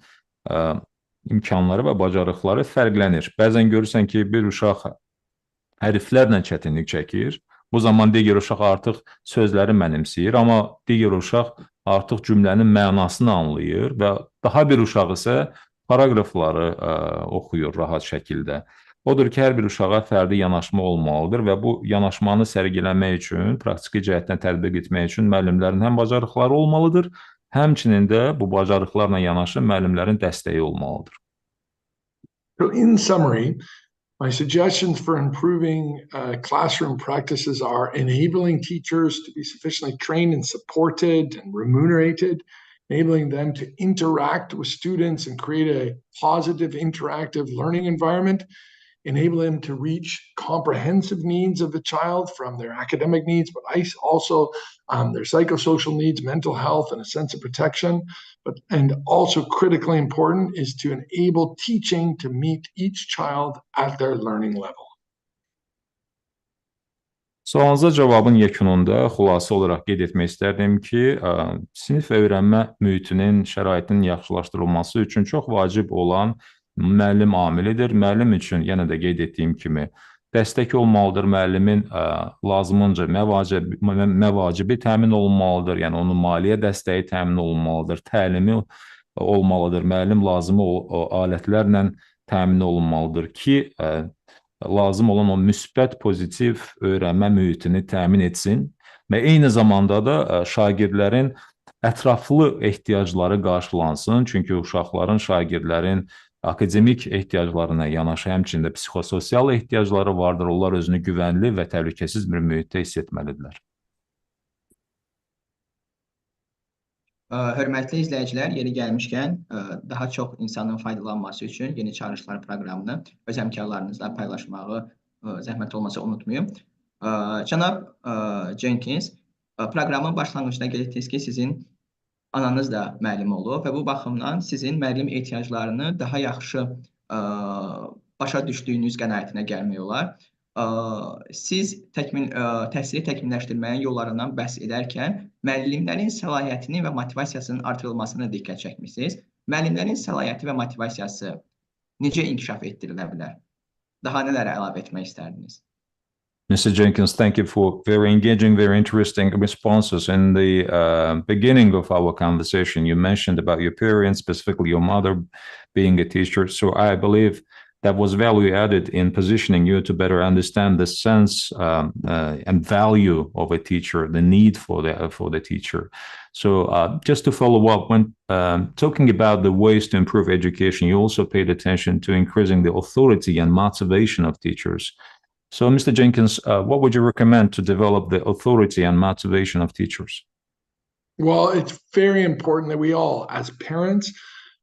imkanları və bacarıqları fərqlənir. Bəzən görürsən ki, bir uşaq hərflərlə çətinlik çəkir. Bu zaman digər uşaq artıq sözləri mənimsəyir, amma digər uşaq artıq cümlənin mənasını anlayır və daha bir uşaq isə paragrafları oxuyur rahat şəkildə. Odur ki, hər bir uşağa fərdi yanaşma olmalıdır və bu yanaşmanı sərgiləmək üçün, praktiki cəhətdən tətbiq etmək üçün müəllimlərin həm bacarıqları olmalıdır, həmçinin də bu bacarıqlarla yanaşı müəllimlərin dəstəyi olmalıdır. So in summary, my suggestions for improving classroom practices are enabling teachers to be sufficiently trained and supported and remunerated, enabling them to interact with students and create a positive interactive learning environment, enable them to reach comprehensive needs of the child from their academic needs, but also their psychosocial needs, mental health, and a sense of protection. And also critically important is to enable teaching to meet each child at their learning level. Sualınıza cavabın yekununda xülasə olaraq qeyd etmək istərdim ki, sinif öyrənmə mühitinin, şəraitinin yaxşılaşdırılması üçün çox vacib olan müəllim amilidir. Müəllim üçün, yenə də qeyd etdiyim kimi, dəstək olmalıdır, müəllimin lazımınca məvacibi təmin olunmalıdır, yəni onun maliyyə dəstəyi təmin olunmalıdır, təlimi olmalıdır, müəllim lazımı alətlərlə təmin olunmalıdır ki, lazım olan o müsbət, pozitiv öyrənmə mühitini təmin etsin və eyni zamanda da şagirdlərin ətraflı ehtiyacları qarşılansın, çünki uşaqların, şagirdlərin akademik ehtiyaclarına yanaşı həmçində psixososial ehtiyacları vardır. Onlar özünü güvənli və təhlükəsiz bir mühitdə hiss etməlidirlər. Hörmətli izləyicilər, yeri gəlmişkən daha çox insanın faydalanması üçün Yeni Çağırışlar proqramını öz həmkarlarınızla paylaşmağı zəhmət olmasa unutmayın. Cənab Cenkins, proqramın başlanğıcında qeyd etdiniz ki, sizin ananız da müəllim olub və bu baxımdan sizin müəllim ehtiyaclarını daha yaxşı başa düşdüyünüz qənaətinə gəlmək olar. Siz təhsili təkmilləşdirməyin yollarından bəhs edərkən müəllimlərin səlahiyyətini və motivasiyasının artırılmasına diqqət çəkmişsiniz. Müəllimlərin səlahiyyəti və motivasiyası necə inkişaf etdirilə bilər? Daha nələrə əlavə etmək istərdiniz? Mr. Jenkins, thank you for very engaging, very interesting responses. In the beginning of our conversation, you mentioned about your parents, specifically your mother being a teacher. So I believe that was value added in positioning you to better understand the sense and value of a teacher, the need for the teacher. So just to follow up, when talking about the ways to improve education, you also paid attention to increasing the authority and motivation of teachers. So, Mr. Jenkins, what would you recommend to develop the authority and motivation of teachers? Well, it's very important that we all, as parents,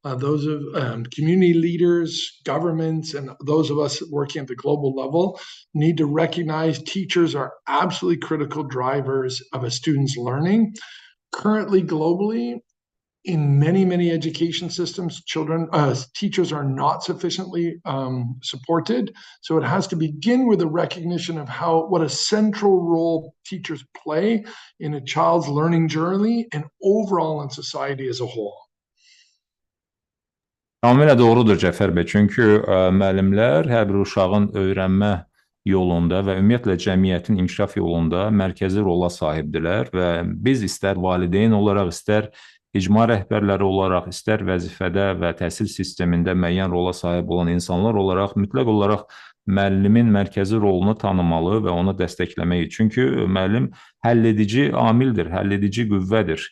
those of community leaders, governments, and those of us working at the global level need to recognize teachers are absolutely critical drivers of a student's learning. Currently, globally, in many education systems, teachers are not sufficiently supported. So it has to begin with a recognition of what a central role teachers play in a child's learning journey and overall in society as a whole. Tamamilə doğrudur Cəfər bəy, çünki müəllimlər hər bir uşağın öyrənmə yolunda və ümumiyyətlə cəmiyyətin inkişaf yolunda mərkəzi rola sahibdirlər və biz istər valideyn olaraq, istər icma rəhbərləri olaraq, istər vəzifədə və təhsil sistemində müəyyən rola sahib olan insanlar olaraq mütləq olaraq müəllimin mərkəzi rolunu tanımalı və onu dəstəkləmək. Çünki müəllim həlledici amildir, həlledici qüvvədir.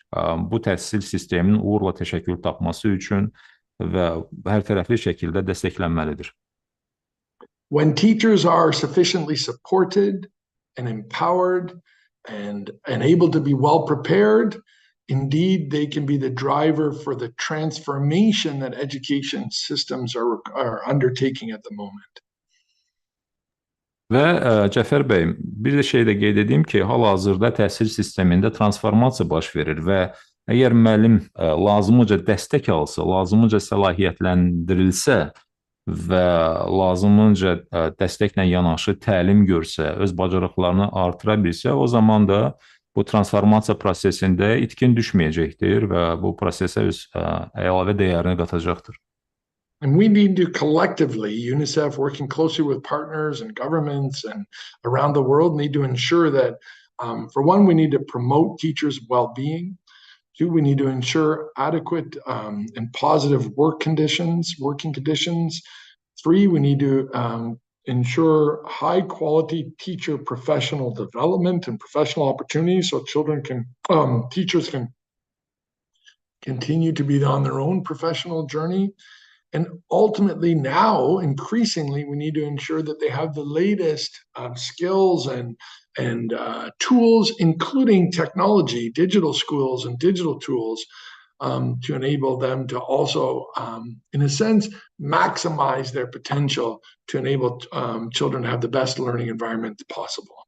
Bu təhsil sisteminin uğurla təşəkkül tapması üçün və hər tərəfli şəkildə dəstəklənməlidir. When teachers are sufficiently supported and empowered and able to be well prepared, indeed, they can be the driver for the transformation that education systems are undertaking at the moment. Və Cəfər bəy, bir də şey də qeyd edeyim ki, hal-hazırda təhsil sistemində transformasiya baş verir və əgər müəllim lazımınca dəstək alsa, lazımınca səlahiyyətləndirilsə və lazımınca dəstəklə yanaşı təlim görsə, öz bacarıqlarını artıra bilsə, o zaman da bu transformasiya prosesində itkin düşməyəcəkdir və bu prosesə öz əlavə dəyərini qatacaqdır. And we need to collectively, UNICEF working closely with partners and governments and around the world, need to ensure that, for one, we need to promote teachers' well-being. Two, we need to ensure adequate and positive working conditions. Three, we need to ensure high-quality teacher professional development and professional opportunities so teachers can continue to be on their own professional journey. And ultimately now, increasingly, we need to ensure that they have the latest skills and tools, including technology, digital schools and digital tools, to enable them to also, in a sense, maximize their potential to enable children to have the best learning environment possible.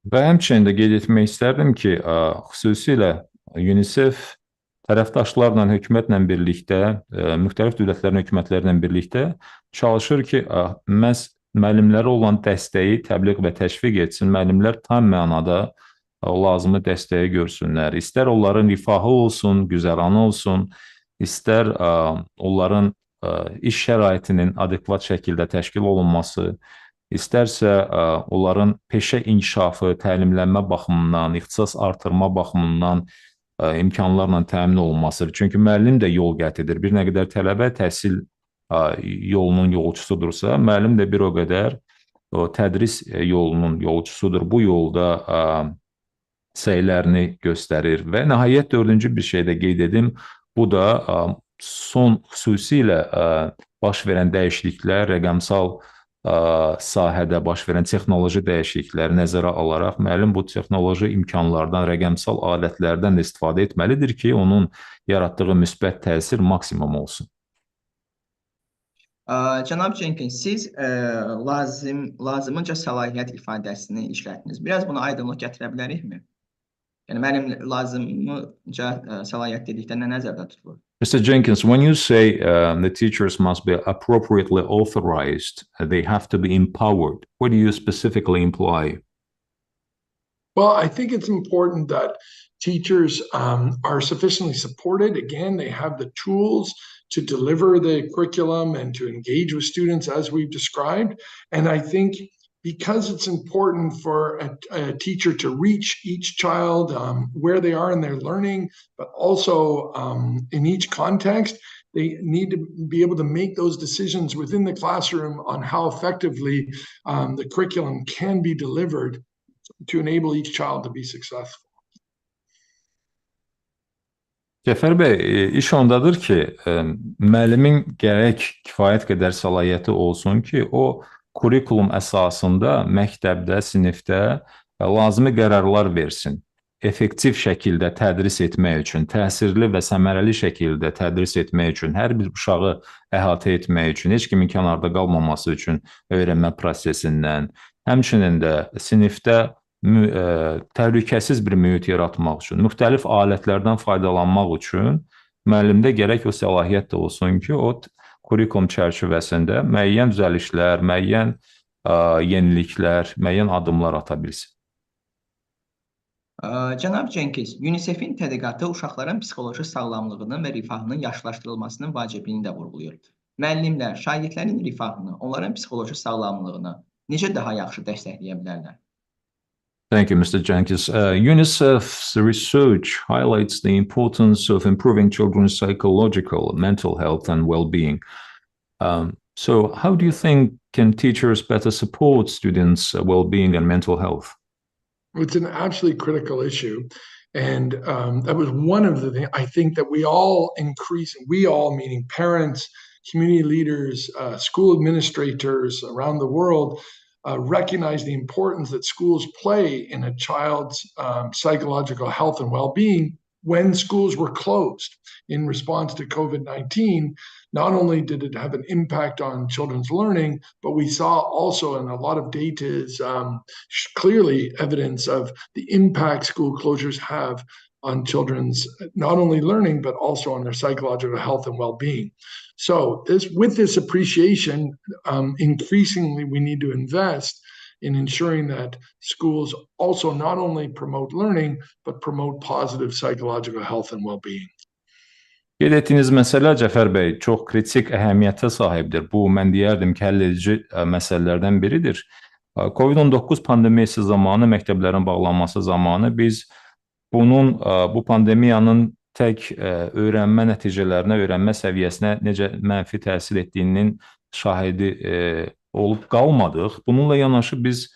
Və həmçinin də qeyd etmək istərdim ki, xüsusilə UNICEF tərəfdaşlarla, hökumətlə birlikdə, müxtəlif dövlətlərin hökumətlərlə birlikdə çalışır ki, məhz müəllimlərə olan dəstəyi təbliğ və təşviq etsin, müəllimlər tam mənada lazımı dəstəyi görsünlər. İstər onların rifahı olsun, güzəranı olsun, istər onların iş şəraitinin adekvat şəkildə təşkil olunması, istərsə onların peşə inkişafı, təlimlənmə baxımından, ixtisas artırma baxımından imkanlarla təmin olunmasıdır. Çünki müəllim də yol qət edir. Bir nə qədər tələbə təhsil yolunun yolçusudursa, müəllim də bir o qədər tədris yolunun yolçusudur. Bu yolda səylərini göstərir və nəhayət dördüncü bir şey də qeyd edim. Bu da son xüsusilə baş verən dəyişikliklər, rəqəmsal sahədə baş verən texnoloji dəyişiklikləri nəzərə alaraq müəllim bu texnoloji imkanlardan, rəqəmsal alətlərdən də istifadə etməlidir ki, onun yaratdığı müsbət təsir maksimum olsun. Cənab Cenkins, siz lazımınca səlahiyyət ifadəsini işlətdiniz. Biraz buna aydınlıq gətirə bilərikmi? Yəni, müəllim lazımınca səlahiyyət dedikdə nə nəzərdə tutulur? Mr. Jenkins, when you say the teachers must be appropriately authorized, they have to be empowered, what do you specifically imply? Well, I think it's important that teachers are sufficiently supported. Again, they have the tools to deliver the curriculum and to engage with students as we've described. And I think because it's important for a teacher to reach each child where they are in their learning, but also in each context, they need to be able to make those decisions within the classroom on how effectively the curriculum can be delivered to enable each child to be successful. Cəfər bəy, iş ondadır ki, müəllimin gərək kifayət qədər səlahiyyəti olsun ki, o kurikulum əsasında məktəbdə, sinifdə lazımi qərarlar versin. Effektiv şəkildə tədris etmək üçün, təsirli və səmərəli şəkildə tədris etmək üçün, hər bir uşağı əhatə etmək üçün, heç kimin kənarda qalmaması üçün öyrənmə prosesindən, həmçinin də sinifdə təhlükəsiz bir mühit yaratmaq üçün, müxtəlif alətlərdən faydalanmaq üçün müəllimdə gərək o səlahiyyət də olsun ki, o kurikulum çərçivəsində müəyyən düzəlişlər, müəyyən yeniliklər, müəyyən addımlar ata bilsin. Cənab Cenkins, UNICEF-in tədqiqatı uşaqların psixoloji sağlamlığının və rifahının yaşlaşdırılmasının vacibliyini də vurğulayır. Müəllimlər, şagirdlərin rifahını, onların psixoloji sağlamlığını necə daha yaxşı dəstəkləyə bilərlər? Thank you, Mr. Cenkins. UNICEF's research highlights the importance of improving children's psychological, mental health and well-being. So how do you think can teachers better support students' well-being and mental health? It's an absolutely critical issue. And that was one of the things I think that we all meaning parents, community leaders, school administrators around the world recognize the importance that schools play in a child's psychological health and well-being when schools were closed in response to COVID-19. Not only did it have an impact on children's learning, but we saw also, and a lot of data is clearly evidence of the impact school closures have on children's not only learning, but also on their psychological health and well-being. So with this appreciation, increasingly we need to invest in ensuring that schools also not only promote learning, but promote positive psychological health and well-being. Qeyd etdiyiniz məsələ, Cəfər bəy, çox kritik əhəmiyyətə sahibdir. Bu, mən deyərdim ki, həll edici məsələlərdən biridir. COVID-19 pandemiyası zamanı, məktəblərin bağlanması zamanı biz bu pandemiyanın tək öyrənmə nəticələrinə, öyrənmə səviyyəsinə necə mənfi təsir etdiyinin şahidi olub qalmadıq. Bununla yanaşı biz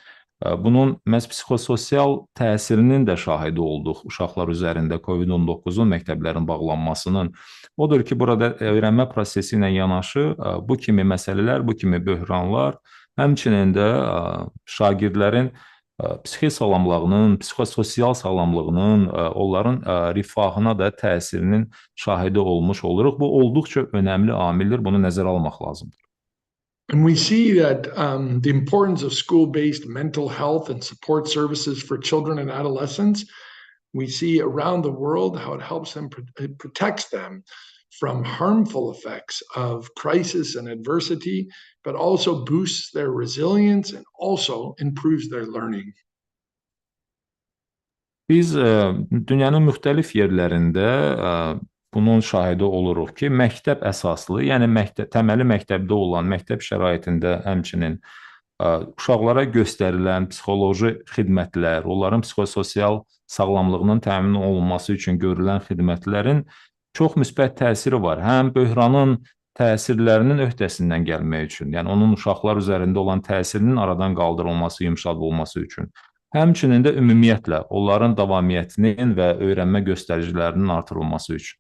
bunun məhz psixososial təsirinin də şahidi olduq uşaqlar üzərində COVID-19-un məktəblərin bağlanmasının. Odur ki, burada öyrənmə prosesi ilə yanaşı bu kimi məsələlər, bu kimi böhranlar, həmçinin də şagirdlərin psixi sağlamlığının, psixososial sağlamlığının, onların rifahına da təsirinin şahidi olmuş oluruq. Bu, olduqca önəmli amildir, bunu nəzərə almaq lazımdır. And we see that the importance of school-based mental health and support services for children and adolescents. We see around the world how it helps them, it protects them from harmful effects of crisis and adversity, but also boosts their resilience and also improves their learning. Biz dünyanın müxtəlif yerlərində bunun şahidi oluruq ki, məktəb əsaslı, yəni təməli məktəbdə olan, məktəb şəraitində həmçinin uşaqlara göstərilən psixoloji xidmətlər, onların psixososial sağlamlığının təmin olunması üçün görülən xidmətlərin çox müsbət təsiri var. Həm böhranın təsirlərinin öhdəsindən gəlmək üçün, yəni onun uşaqlar üzərində olan təsirinin aradan qaldırılması, yumşaldılması üçün. Həmçinin də ümumiyyətlə onların davamiyyətinin və öyrənmə göstəricilərinin artırılması üçün.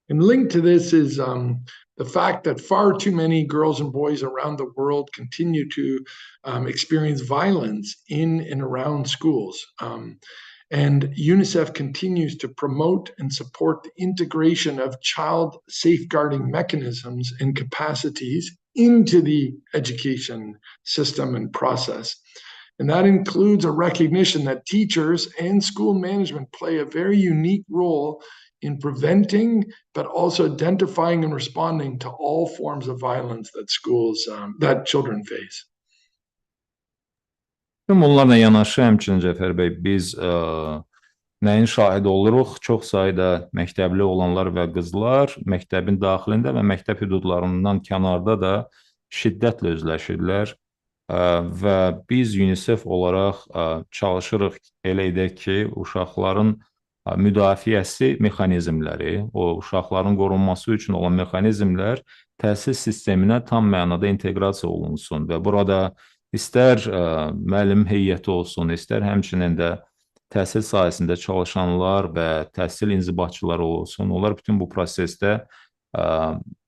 And linked to this is the fact that far too many girls and boys around the world continue to experience violence in and around schools. And UNICEF continues to promote and support the integration of child safeguarding mechanisms and capacities into the education system and process. And that includes a recognition that teachers and school management play a very unique role in preventing, but also identifying and responding to all forms of violence that children face. Tüm bunlarla yanaşı həmçinin Cəfər bəy, biz nəyin şahidi oluruq? Çox sayda məktəbli olanlar və qızlar məktəbin daxilində və məktəb hüdudlarından kənarda da şiddətlə üzləşirlər və biz UNICEF olaraq çalışırıq elə edək ki, uşaqların müdafiəsi mexanizmləri, o uşaqların qorunması üçün olan mexanizmlər təhsil sisteminə tam mənada inteqrasiya olunsun və burada istər müəllim heyəti olsun, istər həmçinin də təhsil sahəsində çalışanlar və təhsil inzibatçıları olsun, onlar bütün bu prosesdə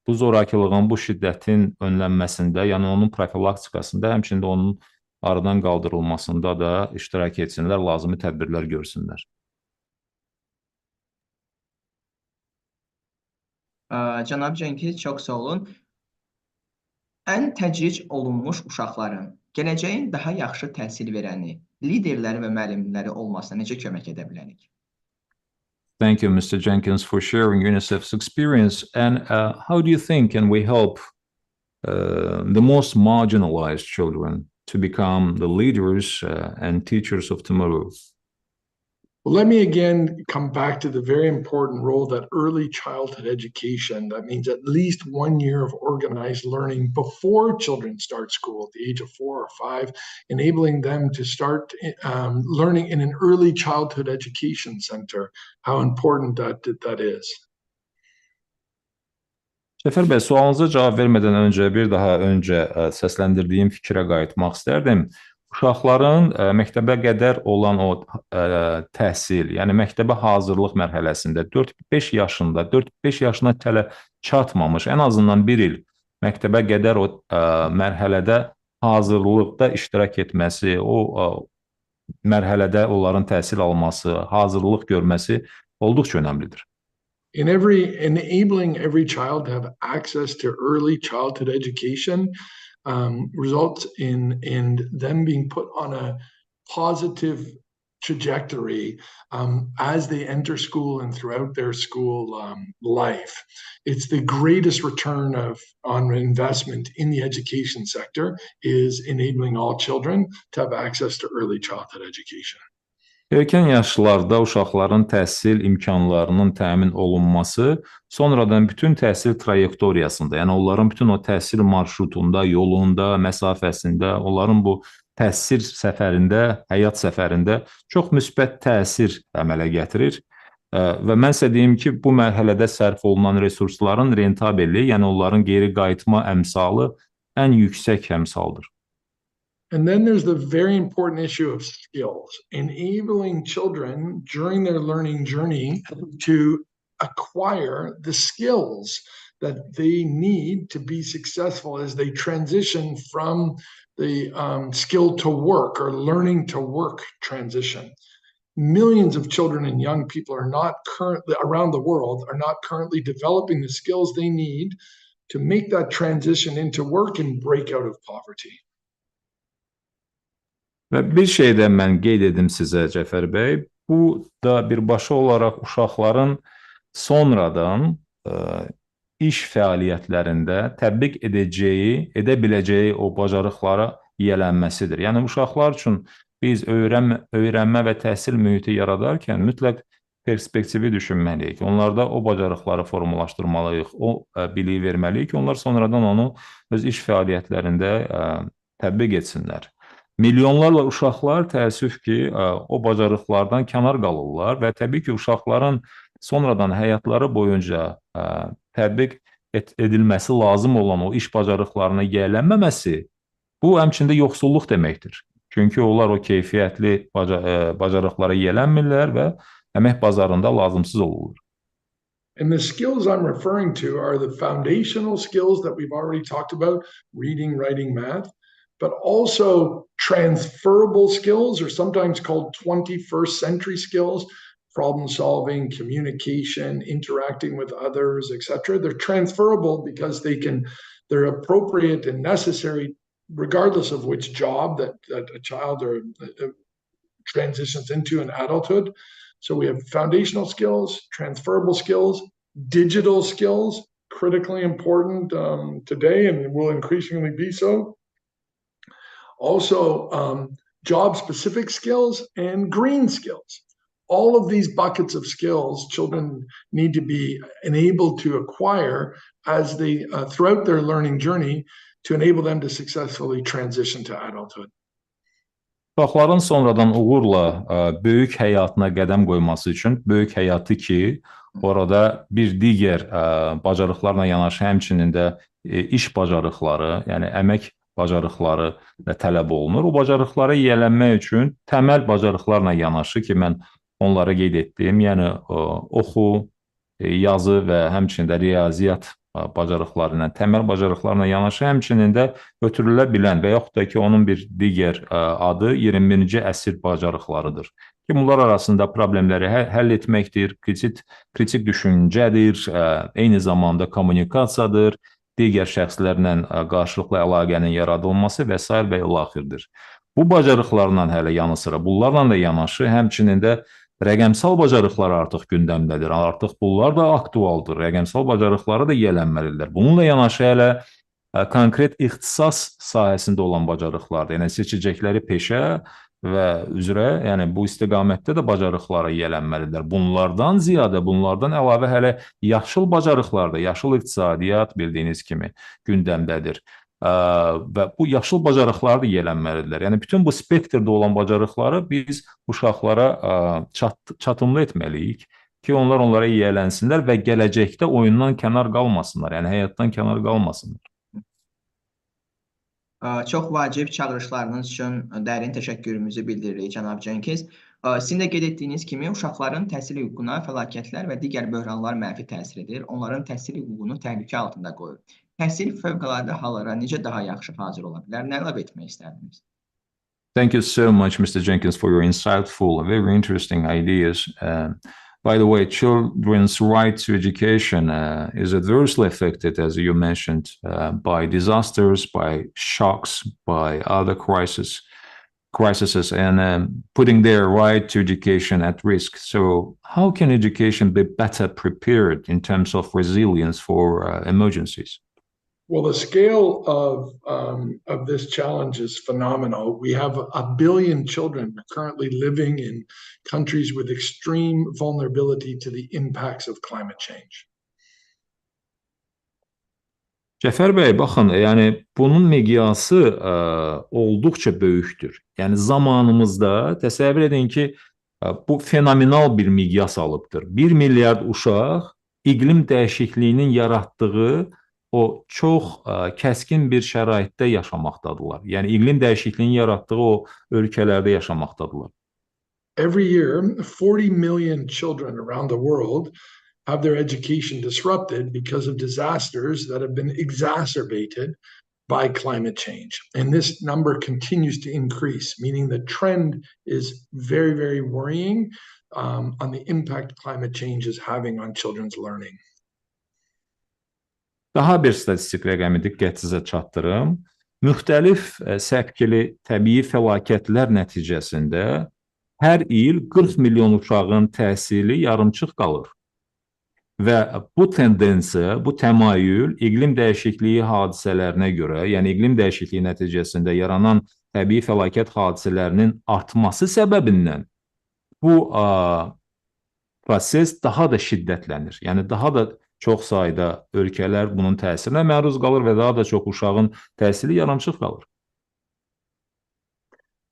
bu zorakılığın, bu şiddətin önlənməsində, yəni onun profilaktikasında, həmçinin də onun aradan qaldırılmasında da iştirak etsinlər, lazımi tədbirlər görsünlər. Cənab Cenkins, çox sağ olun. Ən təcrid olunmuş uşaqların gələcəyin daha yaxşı təhsil verəni, liderləri və müəllimləri olmasına necə kömək edə bilərik? Thank you, Mr. Cenkins, for sharing UNICEF's experience. And how do you think can we help the most marginalized children to become the leaders and teachers of tomorrow? Well, let me again come back to the very important role that early childhood education, that means at least 1 year of organized learning before children start school at the age of 4 or 5, enabling them to start learning in an early childhood education center, how important that is. Cəfər bəy, sualınıza cavab vermədən öncə bir daha səsləndirdiyim fikrə qayıtmaq istərdim. uşaqların məktəbə qədər olan o təhsil, yəni məktəbə hazırlıq mərhələsində 4-5 yaşında, 4-5 yaşına hələ çatmamış, ən azından bir il məktəbə qədər o mərhələdə hazırlıqda iştirak etməsi, o mərhələdə onların təhsil alması, hazırlıq görməsi olduqca önəmlidir. Enabling every child to have access to early childhood education results in them being put on a positive trajectory as they enter school and throughout their school life. It's the greatest return on investment in the education sector is enabling all children to have access to early childhood education. Erkən yaşlarda uşaqların təhsil imkanlarının təmin olunması, sonradan bütün təhsil trayektoriyasında, yəni onların bütün o təhsil marşrutunda, yolunda, məsafəsində, onların bu təhsil səfərində, həyat səfərində çox müsbət təsir əmələ gətirir. Və mən sizə deyim ki, bu mərhələdə sərf olunan resursların rentabelliyi, yəni onların geri qayıtma əmsalı ən yüksək əmsaldır. And then there's the very important issue of skills, enabling children during their learning journey to acquire the skills that they need to be successful as they transition from the skill to work or learning to work transition. Millions of children and young people are not currently around the world are not currently developing the skills they need to make that transition into work and break out of poverty. Və bir şey də mən qeyd edim sizə, Cəfər bəy, bu da birbaşa olaraq uşaqların sonradan iş fəaliyyətlərində tətbiq edə biləcəyi o bacarıqlara yiyələnməsidir. Yəni, uşaqlar üçün biz öyrənmə və təhsil mühiti yaradarkən mütləq perspektivi düşünməliyik. Onlarda o bacarıqları formalaşdırmalıyıq, o biliyi verməliyik ki, onlar sonradan onu öz iş fəaliyyətlərində tətbiq etsinlər. Milyonlarla uşaqlar təəssüf ki, o bacarıqlardan kənar qalırlar və təbii ki, uşaqların sonradan həyatları boyunca tətbiq edilməsi lazım olan o iş bacarıqlarına yiyələnməməsi, bu həmçində yoxsulluq deməkdir. Çünki onlar o keyfiyyətli bacarıqlara yiyələnmirlər və əmək bazarında lazımsız olurlar. And the skills I'm referring to are the foundational skills that we've already talked about, reading, writing, math, but also transferable skills, or sometimes called 21st century skills, problem solving, communication, interacting with others, etc. They're transferable because they're appropriate and necessary regardless of which job that a child or transitions into in adulthood. So we have foundational skills, transferable skills, digital skills, critically important today and will increasingly be so. Also, job-specific skills and green skills. All of these buckets of skills children need to be enabled to acquire as they throughout their learning journey to enable them to successfully transition to adulthood. Uşaqların sonradan uğurla böyük həyatına qədəm qoyması üçün, böyük həyatı ki, orada bir digər bacarıqlarla yanaşı həmçinin də iş bacarıqları, yəni əmək bacarıqları da tələb olunur. O bacarıqlara yiyələnmək üçün təməl bacarıqlarla yanaşı ki, mən onları qeyd etdim, yəni oxu, yazı və həmçinin də riyaziyyat bacarıqları ilə, təməl bacarıqlarla yanaşı həmçinin də ötürülə bilən və yaxud da ki, onun bir digər adı 21-ci əsr bacarıqlarıdır. Ki, bunlar arasında problemləri həll etməkdir, kritik düşüncədir, eyni zamanda kommunikasiyadır, digər şəxslərlə qarşılıqlı əlaqənin yaradılması və s. və ilaxirdir. Bu bacarıqlarla hələ yanı sıra, bunlarla da yanaşı, həmçinin də rəqəmsal bacarıqlar artıq gündəmdədir. Artıq bunlar da aktualdır. Rəqəmsal bacarıqları da yiyələnməlidirlər. Bununla yanaşı hələ konkret ixtisas sahəsində olan bacarıqlardır. Yəni seçəcəkləri peşə və üzrə, yəni bu istiqamətdə də bacarıqlara yiyələnməlidirlər. Bunlardan ziyadə, bunlardan əlavə hələ yaşıl bacarıqlar da, yaşıl iqtisadiyyat bildiyiniz kimi gündəmdədir. Və bu yaşıl bacarıqları da yiyələnməlidirlər. Yəni bütün bu spektrdə olan bacarıqları biz uşaqlara çatımlı etməliyik ki, onlar onlara yiyələnsinlər və gələcəkdə oyundan kənar qalmasınlar, yəni həyatdan kənar qalmasınlar. Çox vacib çağırışlarınız üçün dərin təşəkkürümüzü bildiririk, cənab Cenkins. Sizin də qeyd etdiyiniz kimi, uşaqların təhsil hüququna fəlakətlər və digər böhranlar mənfi təsir edir, onların təhsil hüququnu təhlükə altında qoyur. Təhsil fövqəladə hallara necə daha yaxşı hazır ola bilər? Nə əlavə etmək istərdiniz? Thank you so much, Mr. Jenkins, for your insightful, very interesting ideas. By the way, children's right to education is adversely affected, as you mentioned, by disasters, by shocks, by other crises, and putting their right to education at risk. So how can education be better prepared in terms of resilience for emergencies? Well, the scale of this challenge is phenomenal. We have 1 billion children currently living in countries with extreme vulnerability to the impacts of climate change. Cəfər bəy, baxın, yəni bunun miqyası olduqca böyükdür. Yəni zamanımızda təsəvvür edin ki, bu fenomenal bir miqyas alıbdır. 1 milyard uşaq iqlim dəyişikliyinin yaratdığı o çox kəskin bir şəraitdə yaşamaqdadırlar. Yəni iqlim dəyişikliyinin yaratdığı o ölkələrdə yaşamaqdadırlar. Every year, 40 million children around the world have their education disrupted because of disasters that have been exacerbated by climate change. And this number continues to increase, meaning the trend is very, very worrying on the impact climate change is having on children's learning. Daha bir statistik rəqəmi diqqətinizə çatdırım. Müxtəlif səpkili təbii fəlakətlər nəticəsində hər il 40 milyon uşağın təhsili yarımçıq qalır. Və bu tendensiya, bu təmayül iqlim dəyişikliyi hadisələrinə görə, yəni iqlim dəyişikliyi nəticəsində yaranan təbii fəlakət hadisələrinin artması səbəbindən bu proses daha da şiddətlənir. Yəni daha da çox sayda ölkələr bunun təsirinə məruz qalır və daha da çox uşağın təhsili yarımçıq qalır.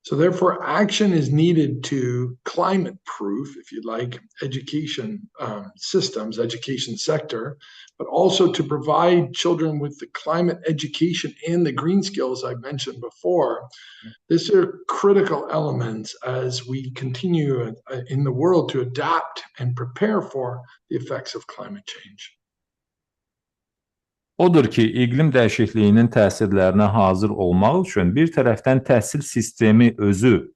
So therefore, action is needed to climate-proof, if you like, education systems, education sector, but also to provide children with the climate education and the green skills I mentioned before. These are critical elements as we continue in the world to adapt and prepare for the effects of climate change. Odur ki, iqlim dəyişikliyinin təsirlərinə hazır olmaq üçün bir tərəfdən təhsil sistemi özü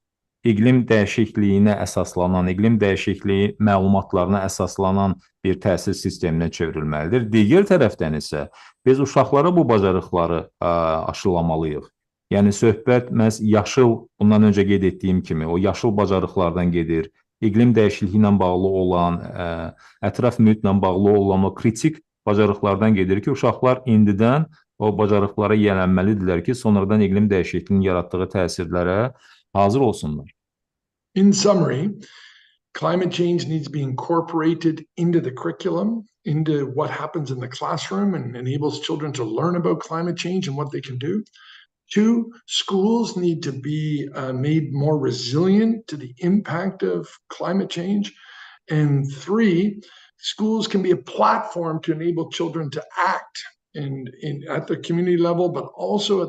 iqlim dəyişikliyinə əsaslanan, iqlim dəyişikliyi məlumatlarına əsaslanan bir təhsil sisteminə çevrilməlidir. Digər tərəfdən isə biz uşaqlara bu bacarıqları aşılamalıyıq. Yəni söhbət məhz yaşıl, bundan öncə qeyd etdiyim kimi, o yaşıl bacarıqlardan gedir. İqlim dəyişikliyi ilə bağlı olan, ətraf mühitlə bağlı olan o kritik bacarıqlardan gedir ki, uşaqlar indidən o bacarıqlara yiyələnməlidirlər ki, sonradan iqlim dəyişikliyinin yaratdığı təsirlərə hazır olsunlar. In summary, climate change needs to be incorporated into the curriculum, into what happens in the classroom and enables children to learn about climate change and what they can do. 2, schools need to be made more resilient to the impact of climate change. And 3, schools can be a platform to enable children to act at the community level, but also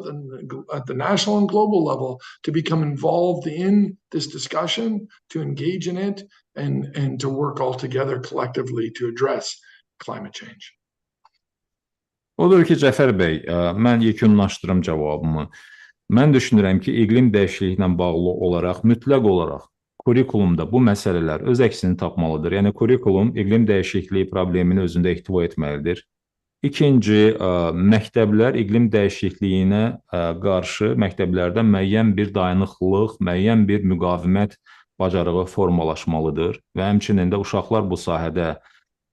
at the national and global level, to become involved in this discussion, to engage in it, and to work all together collectively to address climate change. Odur ki, Cəfər bəy, mən yekunlaşdırım cavabımı. Mən düşünürəm ki, iqlim dəyişikliyi ilə bağlı olaraq, mütləq olaraq kurikulumda bu məsələlər öz əksini tapmalıdır. Yəni, kurikulum iqlim dəyişikliyi problemini özündə ehtiva etməlidir. İkinci, məktəblər iqlim dəyişikliyinə qarşı məktəblərdə müəyyən bir dayanıqlılıq, müəyyən bir müqavimət bacarığı formalaşmalıdır və həmçinin də uşaqlar bu sahədə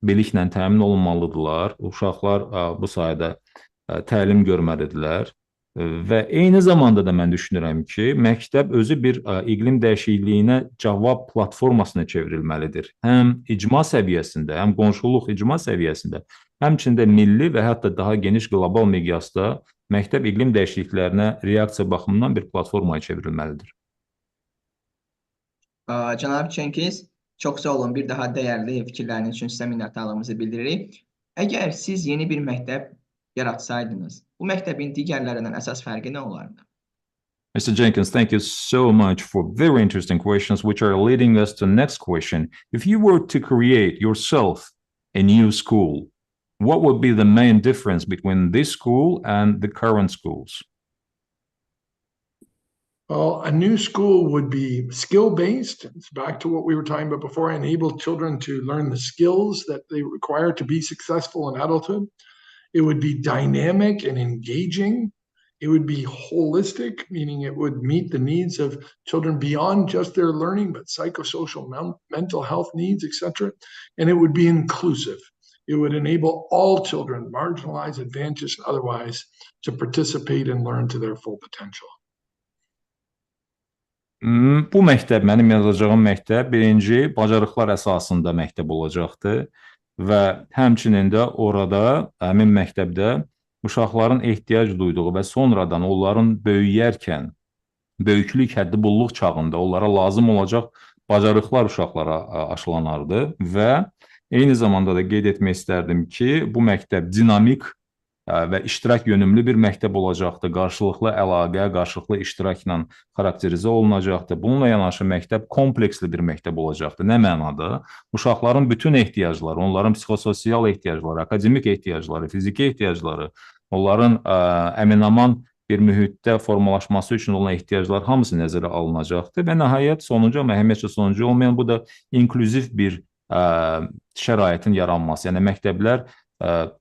biliklə təmin olunmalıdırlar. Uşaqlar bu sahədə təlim görməlidirlər. Və eyni zamanda da mən düşünürəm ki, məktəb özü bir iqlim dəyişikliyinə cavab platformasına çevrilməlidir. Həm icma səviyyəsində, həm qonşuluq icma səviyyəsində, həmçində milli və hətta daha geniş qlobal miqyasda məktəb iqlim dəyişikliklərinə reaksiya baxımından bir platformaya çevrilməlidir. Cənab Cenkins, çox sağ olun. Bir daha dəyərli fikirləriniz üçün sizə minnətdarlığımızı bildiririk. Əgər siz yeni bir məktəb yaratsaydınız, bu məktəbin digərlərindən əsas fərqi nə olardı? Mr. Jenkins, thank you so much for very interesting questions, which are leading us to the next question. If you were to create yourself a new school, what would be the main difference between this school and the current schools? Well, a new school would be skill-based. It's back to what we were talking about before, enable children to learn the skills that they require to be successful in adulthood. It would be dynamic and engaging. It would be holistic, meaning it would meet the needs of children beyond just their learning, but psychosocial, mental health needs, etc. And it would be inclusive. It would enable all children, marginalized, advantaged, and otherwise, to participate and learn to their full potential. Bu məktəb, mənim yazacağım məktəb birinci bacarıqlar əsasında məktəb olacaqdır və həmçinin də orada, həmin məktəbdə uşaqların ehtiyac duyduğu və sonradan onların böyüyərkən, böyüklük həddi bulluq çağında onlara lazım olacaq bacarıqlar uşaqlara aşılanardı və eyni zamanda da qeyd etmək istərdim ki, bu məktəb dinamik və iştirak yönümlü bir məktəb olacaqdır. Qarşılıqlı əlaqə, qarşılıqlı iştirakla xarakterizə olunacaqdır. Bununla yanaşı məktəb kompleksli bir məktəb olacaqdır. Nə mənada? Uşaqların bütün ehtiyacları, onların psixososial ehtiyacları, akademik ehtiyacları, fiziki ehtiyacları, onların əminaman bir mühitdə formalaşması üçün olan ehtiyaclar hamısı nəzərə alınacaqdır və nəhayət sonuncu, amma əhəmiyyətcə sonuncu olmayan bu da inklüziv bir şəraitin yaranması. Yəni məktəblər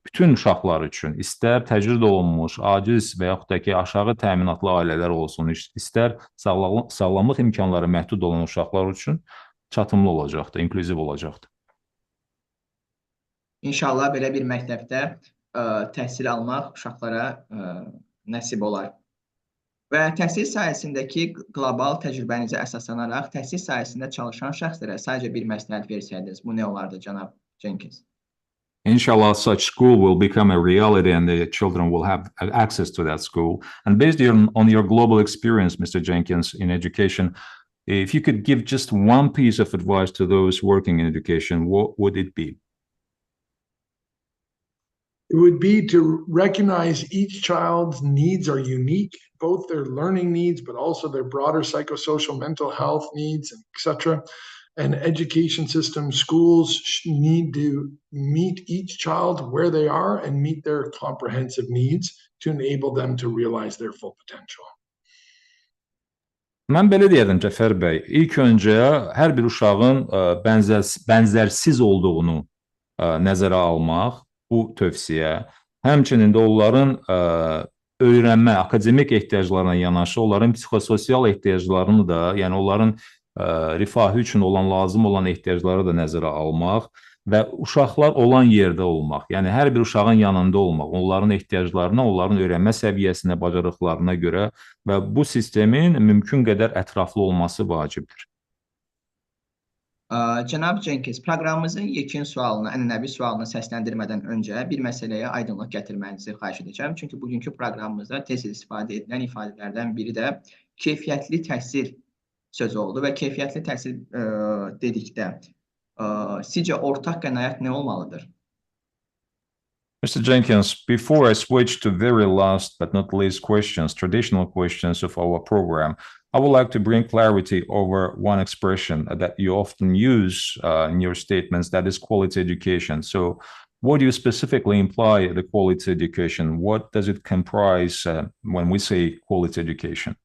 bütün uşaqlar üçün, istər təcrid olunmuş, aciz və yaxud da ki, aşağı təminatlı ailələr olsun, istər sağlamlıq imkanları məhdud olan uşaqlar üçün çatımlı olacaqdır, inklüziv olacaqdır. İnşallah belə bir məktəbdə təhsil almaq uşaqlara nəsib olar. Və təhsil sahəsindəki qlobal təcrübənizə əsaslanaraq təhsil sahəsində çalışan şəxslərə sadəcə bir məsləhət versəydiniz, bu nə olardı, cənab Cenkins? Inshallah, such school will become a reality and the children will have access to that school. And based on your global experience, Mr. Jenkins, in education, if you could give just one piece of advice to those working in education, what would it be? It would be to recognize each child's needs are unique, both their learning needs, but also their broader psychosocial mental health needs, etc. And education system, schools need to meet each child where they are and meet their comprehensive needs to enable them to realize their full potential. Mən belə deyərdim, Cəfər bəy, ilk öncə hər bir uşağın bənzərsiz olduğunu nəzərə almaq, bu tövsiyə, həmçinin də onların öyrənmə, akademik ehtiyaclarına yanaşı, onların psixososial ehtiyaclarını da, yəni onların rifahı üçün lazım olan ehtiyacları da nəzərə almaq və uşaqlar olan yerdə olmaq, yəni hər bir uşağın yanında olmaq, onların ehtiyaclarına, onların öyrənmə səviyyəsinə, bacarıqlarına görə və bu sistemin mümkün qədər ətraflı olması vacibdir. Cənab Cenkins, proqramımızın yekun sualını, ənənəvi sualını səsləndirmədən öncə bir məsələyə aydınlıq gətirmənizi xahiş edəcəm. Çünki bugünkü proqramımızda tez istifadə edilən ifadələrdən biri də keyfiyyətli təhsil sözü oldu və keyfiyyətli təhsil dedikdə sizcə ortaq qənaət nə olmalıdır? Mr. Jenkins, before I switch to very last but not least questions, traditional questions of our program, I would like to bring clarity over one expression that you often use in your statements, that is quality education. So what do you specifically imply the quality education? What does it comprise when we say quality education?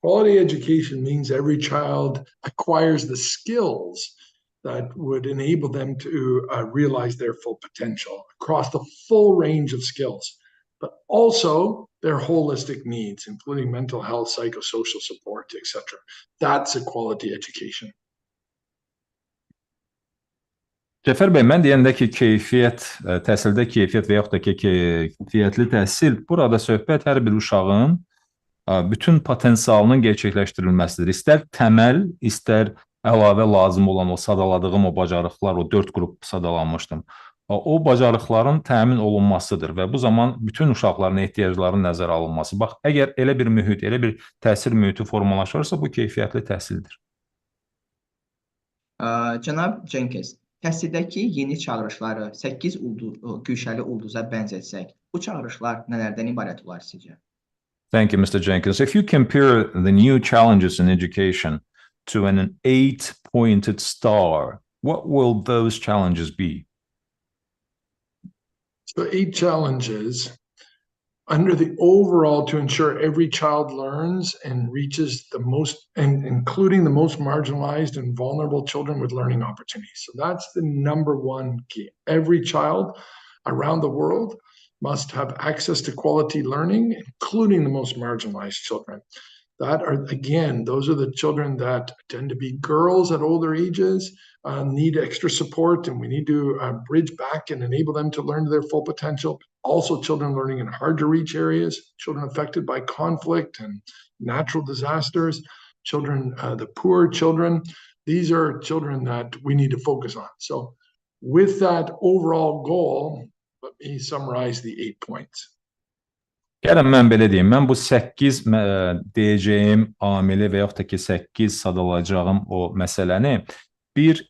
Quality education means every child acquires the skills that would enable them to realize their full potential across the full range of skills, but also their holistic needs, including mental health, psychosocial support, etc. That's a quality education. Cəfər bəy, mən deyəndə ki, keyfiyyət, təhsildə keyfiyyət və yaxud da ki, keyfiyyətli təhsil, burada söhbət hər bir uşağın bütün potensialının gerçəkləşdirilməsidir. İstər təməl, istər əlavə lazım olan o sadaladığım o bacarıqlar, o 4 qrup sadalanmışdım. O bacarıqların təmin olunmasıdır və bu zaman bütün uşaqların ehtiyaclarının nəzərə alınması. Bax, əgər elə bir mühit, elə bir təhsil mühiti formalaşırsa, bu keyfiyyətli təhsildir. Cənab Cenkins, təhsildəki yeni çağırışları 8 güşəli ulduza bənzətsək, bu çağırışlar nələrdən ibarət olar sizcə? Thank you, Mr. Cenkins. If you compare the new challenges in education to an 8-pointed star, what will those challenges be? So 8 challenges under the overall to ensure every child learns and reaches the most, and including the most marginalized and vulnerable children with learning opportunities. So that's the number one key. Every child around the world must have access to quality learning, including the most marginalized children. That are, again, those are the children that tend to be girls at older ages, need extra support, and we need to bridge back and enable them to learn to their full potential. Also, children learning in hard to reach areas, children affected by conflict and natural disasters, children, the poor children. These are children that we need to focus on. So with that overall goal, let me summarize the 8 points. Gəlin mən belə deyim, mən bu 8 deyəcəyim amili və yaxud da ki 8 sadalayacağım o məsələni bir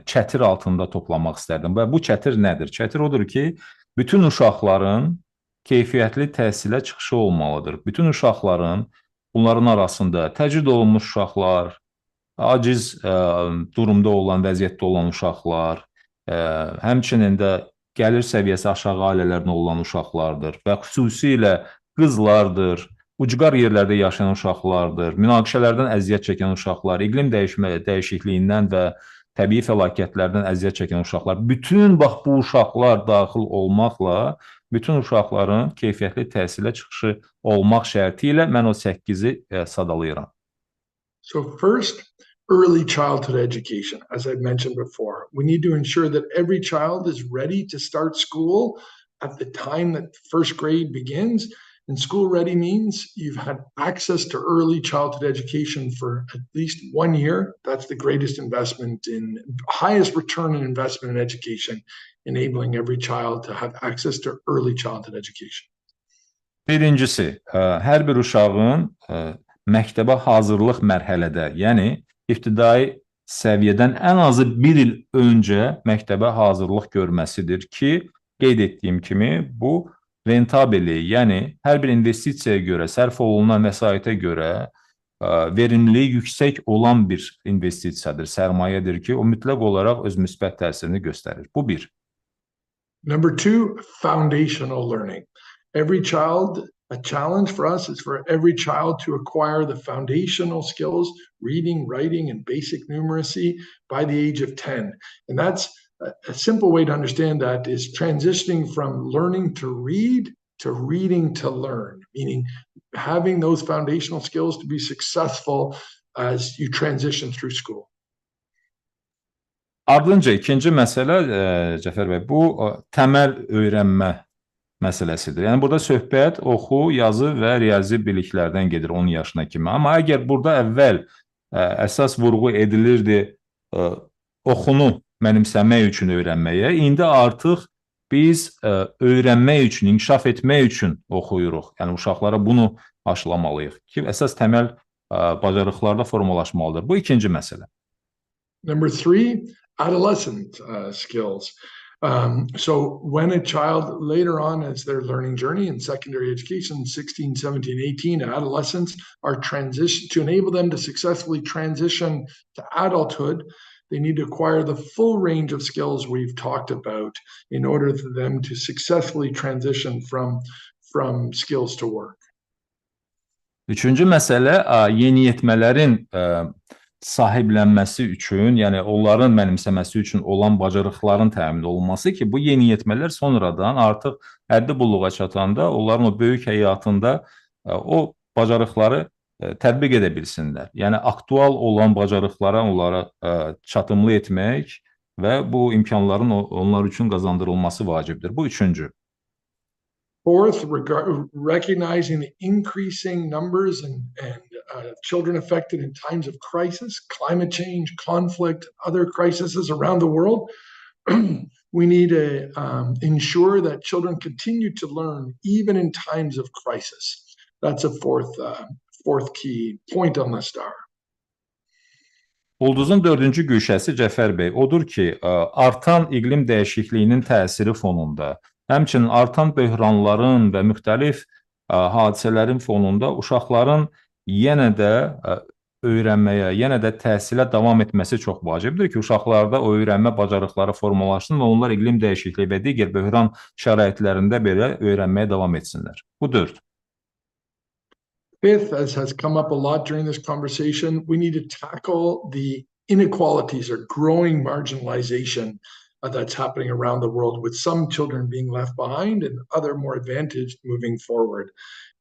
çətir altında toplamaq istərdim. Və bu çətir nədir? Çətir odur ki, bütün uşaqların keyfiyyətli təhsilə çıxışı olmalıdır. Bütün uşaqların, bunların arasında təcrid olunmuş uşaqlar, aciz durumda olan, vəziyyətdə olan uşaqlar, həmçinin də gəlir səviyyəsi aşağı ailələrdən olan uşaqlardır və xüsusilə qızlardır, ucqar yerlərdə yaşayan uşaqlardır, münaqişələrdən əziyyət çəkən uşaqlar, iqlim dəyişikliyindən və təbii fəlakətlərdən əziyyət çəkən uşaqlar, bütün bax bu uşaqlar daxil olmaqla, bütün uşaqların keyfiyyətli təhsilə çıxışı olmaq şərti ilə mən o 8-i sadalayıram. So first, early childhood education, as I mentioned before. We need to ensure that every child is ready to start school at the time that first grade begins. And school ready means you've had access to early childhood education for at least 1 year. That's the greatest investment in, highest return on investment in education, enabling every child to have access to early childhood education. Birincisi, hər bir uşağın məktəbə hazırlıq mərhələdə, yəni İbtidai səviyyədən ən azı 1 il öncə məktəbə hazırlıq görməsidir ki, qeyd etdiyim kimi bu rentabelliyi, yəni hər bir investisiyaya görə, sərf olunan vəsaitə görə verimliliyi yüksək olan bir investisiyadır, sərmayədir ki, o mütləq olaraq öz müsbət təsirini göstərir. Bu bir. Number 2, foundational learning. A challenge for us is for every child to acquire the foundational skills, reading, writing, and basic numeracy by the age of 10. And that's a simple way to understand that is transitioning from learning to read to reading to learn, meaning having those foundational skills to be successful as you transition through school. Ardınca ikinci məsələ, Cəfər bəy, bu təməl öyrənmə məsələsidir. Yəni burada söhbət oxu, yazı və riyazi biliklərdən gedir 10 yaşına kimi. Amma əgər burada əvvəl əsas vurğu edilirdi oxunu mənimsəmək üçün öyrənməyə, indi artıq biz öyrənmək üçün, inkişaf etmək üçün oxuyuruq. Yəni uşaqlara bunu aşılamalıyıq ki, əsas təməl bacarıqlarda formalaşmalıdır. Bu ikinci məsələ. Number 3, adolescent skills. So when a child later on as their learning journey in secondary education, 16, 17, 18, adolescents are transition to enable them to successfully transition to adulthood, they need to acquire the full range of skills we've talked about in order for them to successfully transition from skills to work. Üçüncü məsələ yeniyetmələrin sahiblənməsi üçün, yəni onların mənimsəməsi üçün olan bacarıqların təmin olunması ki, bu yeniyetmələr sonradan artıq həddi buluğa çatanda onların o böyük həyatında o bacarıqları tətbiq edə bilsinlər. Yəni aktual olan bacarıqlara onlara çatımlı etmək və bu imkanların onlar üçün qazandırılması vacibdir. Bu üçüncü. Fourth, recognizing the increasing numbers and children affected in times of crisis, climate change, conflict, other crises around the world, we need to ensure that children continue to learn even in times of crisis. That's a fourth key point on the star. Ulduzun dördüncü güşəsi Cəfər bəy odur ki, artan iqlim dəyişikliyinin təsiri fonunda, həmçinin artan böhranların və müxtəlif hadisələrin fonunda uşaqların yenə də öyrənməyə, yenə də təhsilə davam etməsi çox vacibdir ki, uşaqlarda o öyrənmə bacarıqları formalaşsın və onlar iqlim dəyişikliyi və digər böhran şəraitlərində belə öyrənməyə davam etsinlər. Bu 4. Fifth, as has come up a lot during this conversation, we need to tackle the inequalities or growing marginalization that's happening around the world, with some children being left behind and other more advantaged moving forward.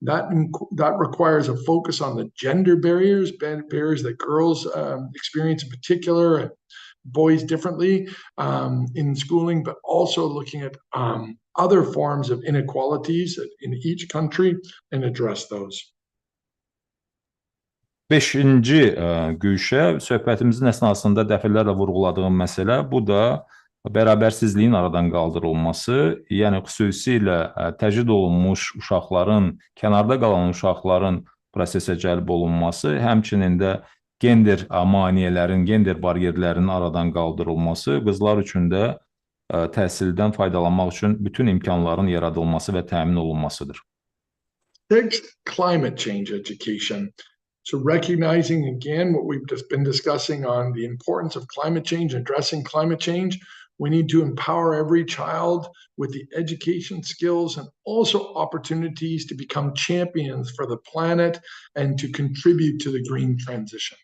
That requires a focus on the gender barriers that girls experience in particular, and boys differently in schooling, but also looking at other forms of inequalities in each country and address those. 5-ci güşə, söhbətimizin əsnasında dəfələrlə vurğuladığım məsələ, bu da bərabərsizliyin aradan qaldırılması, yəni xüsusilə təcrid olunmuş uşaqların, kənarda qalan uşaqların prosesə cəlb olunması, həmçinin də gender maneələrin, gender bariyerlərinin aradan qaldırılması, qızlar üçün də təhsildən faydalanmaq üçün bütün imkanların yaradılması və təmin olunmasıdır. Sixth, climate change education. So recognizing again what we've just been discussing on the importance of climate change, addressing climate change, we need to empower every child with the education skills and also opportunities to become champions for the planet and to contribute to the green transition.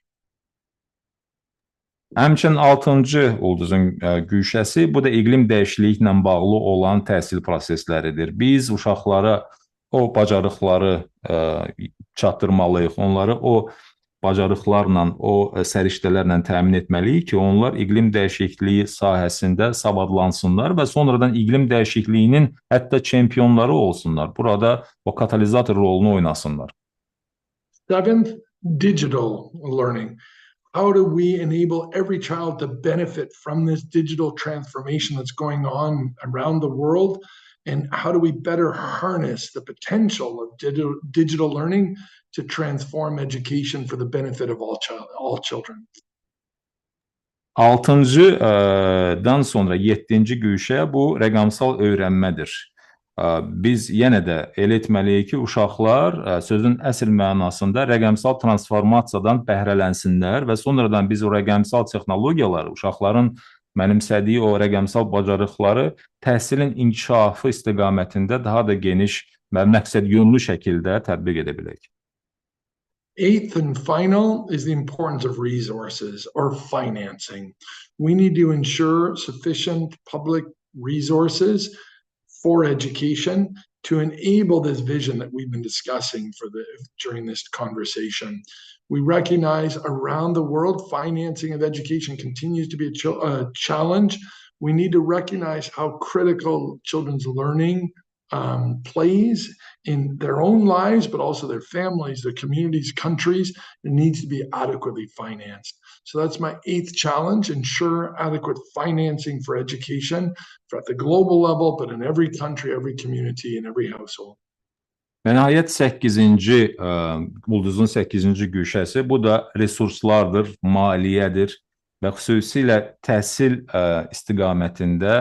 Həmçinin 6-cı ulduzun güşəsi, bu da iqlim dəyişikliyi ilə bağlı olan təhsil prosesləridir. Biz uşaqlara o bacarıqları çatdırmalıyıq, onları o bacarıqlarla, o səriştələrlə təmin etməliyik ki, onlar iqlim dəyişikliyi sahəsində savadlansınlar və sonradan iqlim dəyişikliyinin hətta çempionları olsunlar. Burada o katalizator rolunu oynasınlar. Seventh, digital learning. How do we enable every child to benefit from this digital transformation that's going on around the world? And how do we better harness the potential of digital learning to transform education for the benefit of all children? 6-dan sonra 7-ci güşə bu rəqəmsal öyrənmədir. Biz yenə də elə etməliyik ki, uşaqlar sözün əsl mənasında rəqəmsal transformasiyadan bəhrələnsinlər və sonradan biz o rəqəmsal texnologiyaları, uşaqların mənimsədiyi o rəqəmsal bacarıqları təhsilin inkişafı istiqamətində daha da geniş və məqsədyönlü şəkildə tətbiq edə bilək. Eighth and final is the importance of resources or financing. We need to ensure sufficient public resources for education to enable this vision that we've been discussing during this conversation. We recognize around the world, financing of education continues to be a challenge. We need to recognize how critical children's learning plays in their own lives, but also their families, their communities, countries. It needs to be adequately financed. So that's my 8th challenge: ensure adequate financing for education at the global level, but in every country, every community, and every household. Və nəhayət 8-ci, ulduzun 8-ci güşəsi, bu da resurslardır, maliyyədir və xüsusilə təhsil istiqamətində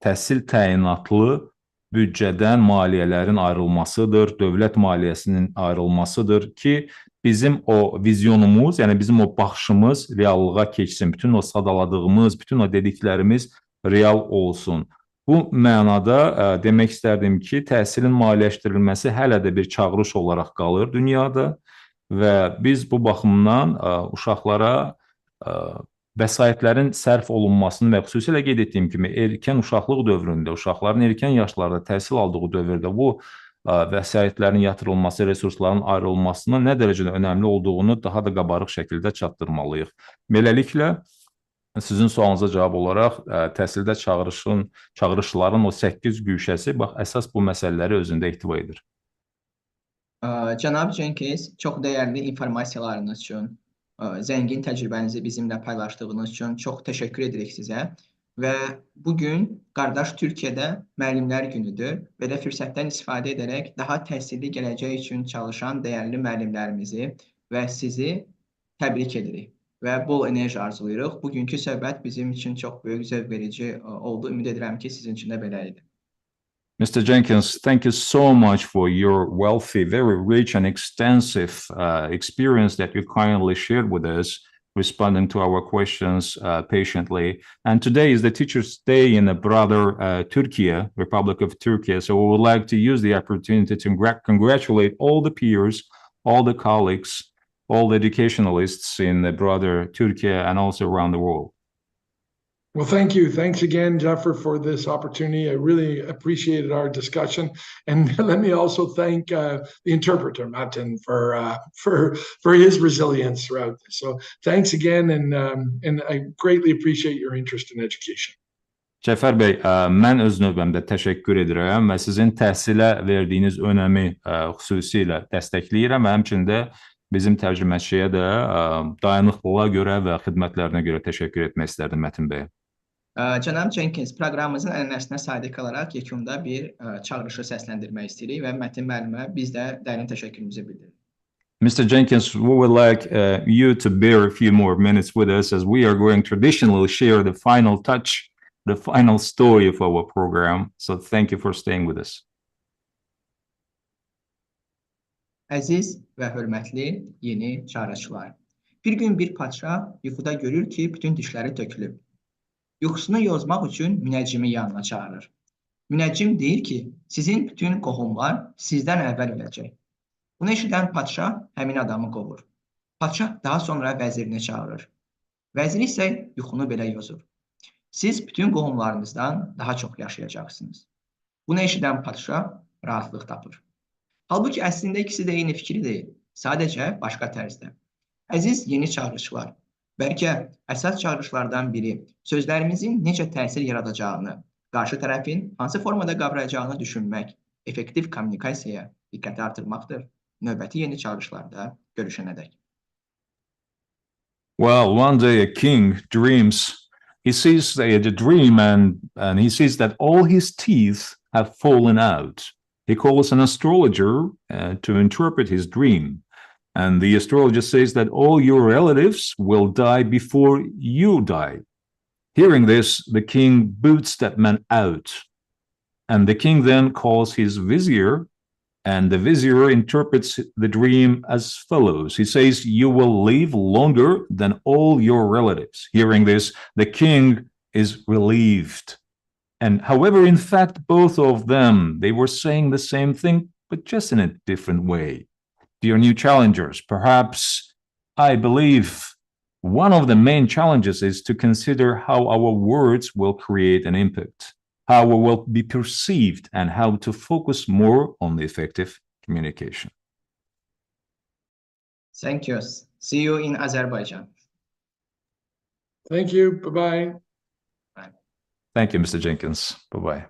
təhsil təyinatlı büdcədən maliyyələrin ayrılmasıdır, dövlət maliyyəsinin ayrılmasıdır ki, bizim o vizyonumuz, yəni bizim o baxışımız reallığa keçsin, bütün o sadaladığımız, bütün o dediklərimiz real olsun. Bu mənada demək istərdim ki, təhsilin maliyyələşdirilməsi hələ də bir çağırış olaraq qalır dünyada və biz bu baxımdan uşaqlara vəsaitlərin sərf olunmasını və xüsusilə qeyd etdiyim kimi erkən uşaqlıq dövründə, uşaqların erkən yaşlarda təhsil aldığı dövrdə bu vəsaitlərin yatırılması, resursların ayrılmasının nə dərəcədə önəmli olduğunu daha da qabarıq şəkildə çatdırmalıyıq. Beləliklə, sizin sualınıza cavab olaraq təhsildə çağırışların o 8 güşəsi əsas bu məsələləri özündə ehtiva edir. Cənab Cenkins, çox dəyərli informasiyalarınız üçün, zəngin təcrübənizi bizimlə paylaşdığınız üçün çox təşəkkür edirik sizə. Və bugün qardaş Türkiyədə müəllimlər günüdür. Belə fürsətdən istifadə edərək daha təhsilli gələcək üçün çalışan dəyərli müəllimlərimizi və sizi təbrik edirik və bol enerji arzulayırıq. Bugünkü söhbət bizim üçün çox böyük zövq verici oldu. Ümid edirəm ki, sizin üçün də belə idi. Mr. Cenkins, thank you so much for your wealthy, very rich and extensive experience that you kindly shared with us, responding to our questions patiently. And today is the Teachers' Day in the brother Turkey, Republic of Turkey. So we would like to use the opportunity to congratulate all the peers, all the colleagues, all the educationalists in the brother Turkey and also around the world. Well, thank you. Thanks again, Jaffer, for this opportunity. I really appreciated our discussion. And let me also thank the interpreter, Martin, for his resilience throughout this. So thanks again, and I greatly appreciate your interest in education. Cəfər bəy, mən öz növbəmdə təşəkkür edirəm və sizin təhsilə verdiyiniz önəmi xüsusilə dəstəkləyirəm və həmçində bizim tərcüməçiyə də dayanıqlığa görə və xidmətlərinə görə təşəkkür etmək istərdim Mətin bəyə. Cənab Cenkins, proqramımızın ənənəsinə sadiq qalaraq yekunda bir çağırışı səsləndirmək istəyirik və Mətin müəllimə biz də dərin təşəkkürümüzü bildiririk. Mr. Cenkins, we would like you to bear a few more minutes with us as we are going to traditionally share the final touch, the final story of our program. So thank you for staying with us. Əziz və hörmətli yeni çağırışlar. Bir gün bir padşah yuxuda görür ki, bütün dişləri tökülüb. Yuxusunu yozmaq üçün münəccimi yanına çağırır. Münəccim deyir ki, sizin bütün qohumlar sizdən əvvəl öləcək. Bunu eşidən padşah həmin adamı qovur. Padşah daha sonra vəzirini çağırır. Vəzir isə yuxunu belə yozur. Siz bütün qohumlarınızdan daha çox yaşayacaqsınız. Bunu eşidən padşah rahatlıq tapır. Halbuki əslində ikisi də eyni fikri deyil, sadəcə başqa tərzdə. Əziz yeni çağırışlar, bəlkə əsas çağırışlardan biri sözlərimizin necə təsir yaradacağını, qarşı tərəfin hansı formada qavrayacağını düşünmək, effektiv kommunikasiyaya diqqəti artırmaqdır. Növbəti yeni çağırışlarda görüşənədək. Well, one day a king dreams. He sees the dream and he sees that all his teeth have fallen out. He calls an astrologer to interpret his dream. And the astrologer says that all your relatives will die before you die. Hearing this, the king boots that man out. And the king then calls his vizier, and the vizier interprets the dream as follows. He says, you will live longer than all your relatives. Hearing this, the king is relieved. And however, in fact, both of them, they were saying the same thing, but just in a different way. Dear new challengers, perhaps I believe one of the main challenges is to consider how our words will create an impact, how we will be perceived, and how to focus more on the effective communication. Thank you. See you in Azerbaijan. Thank you. Bye-bye. Thank you, Mr. Cenkins. Bye-bye.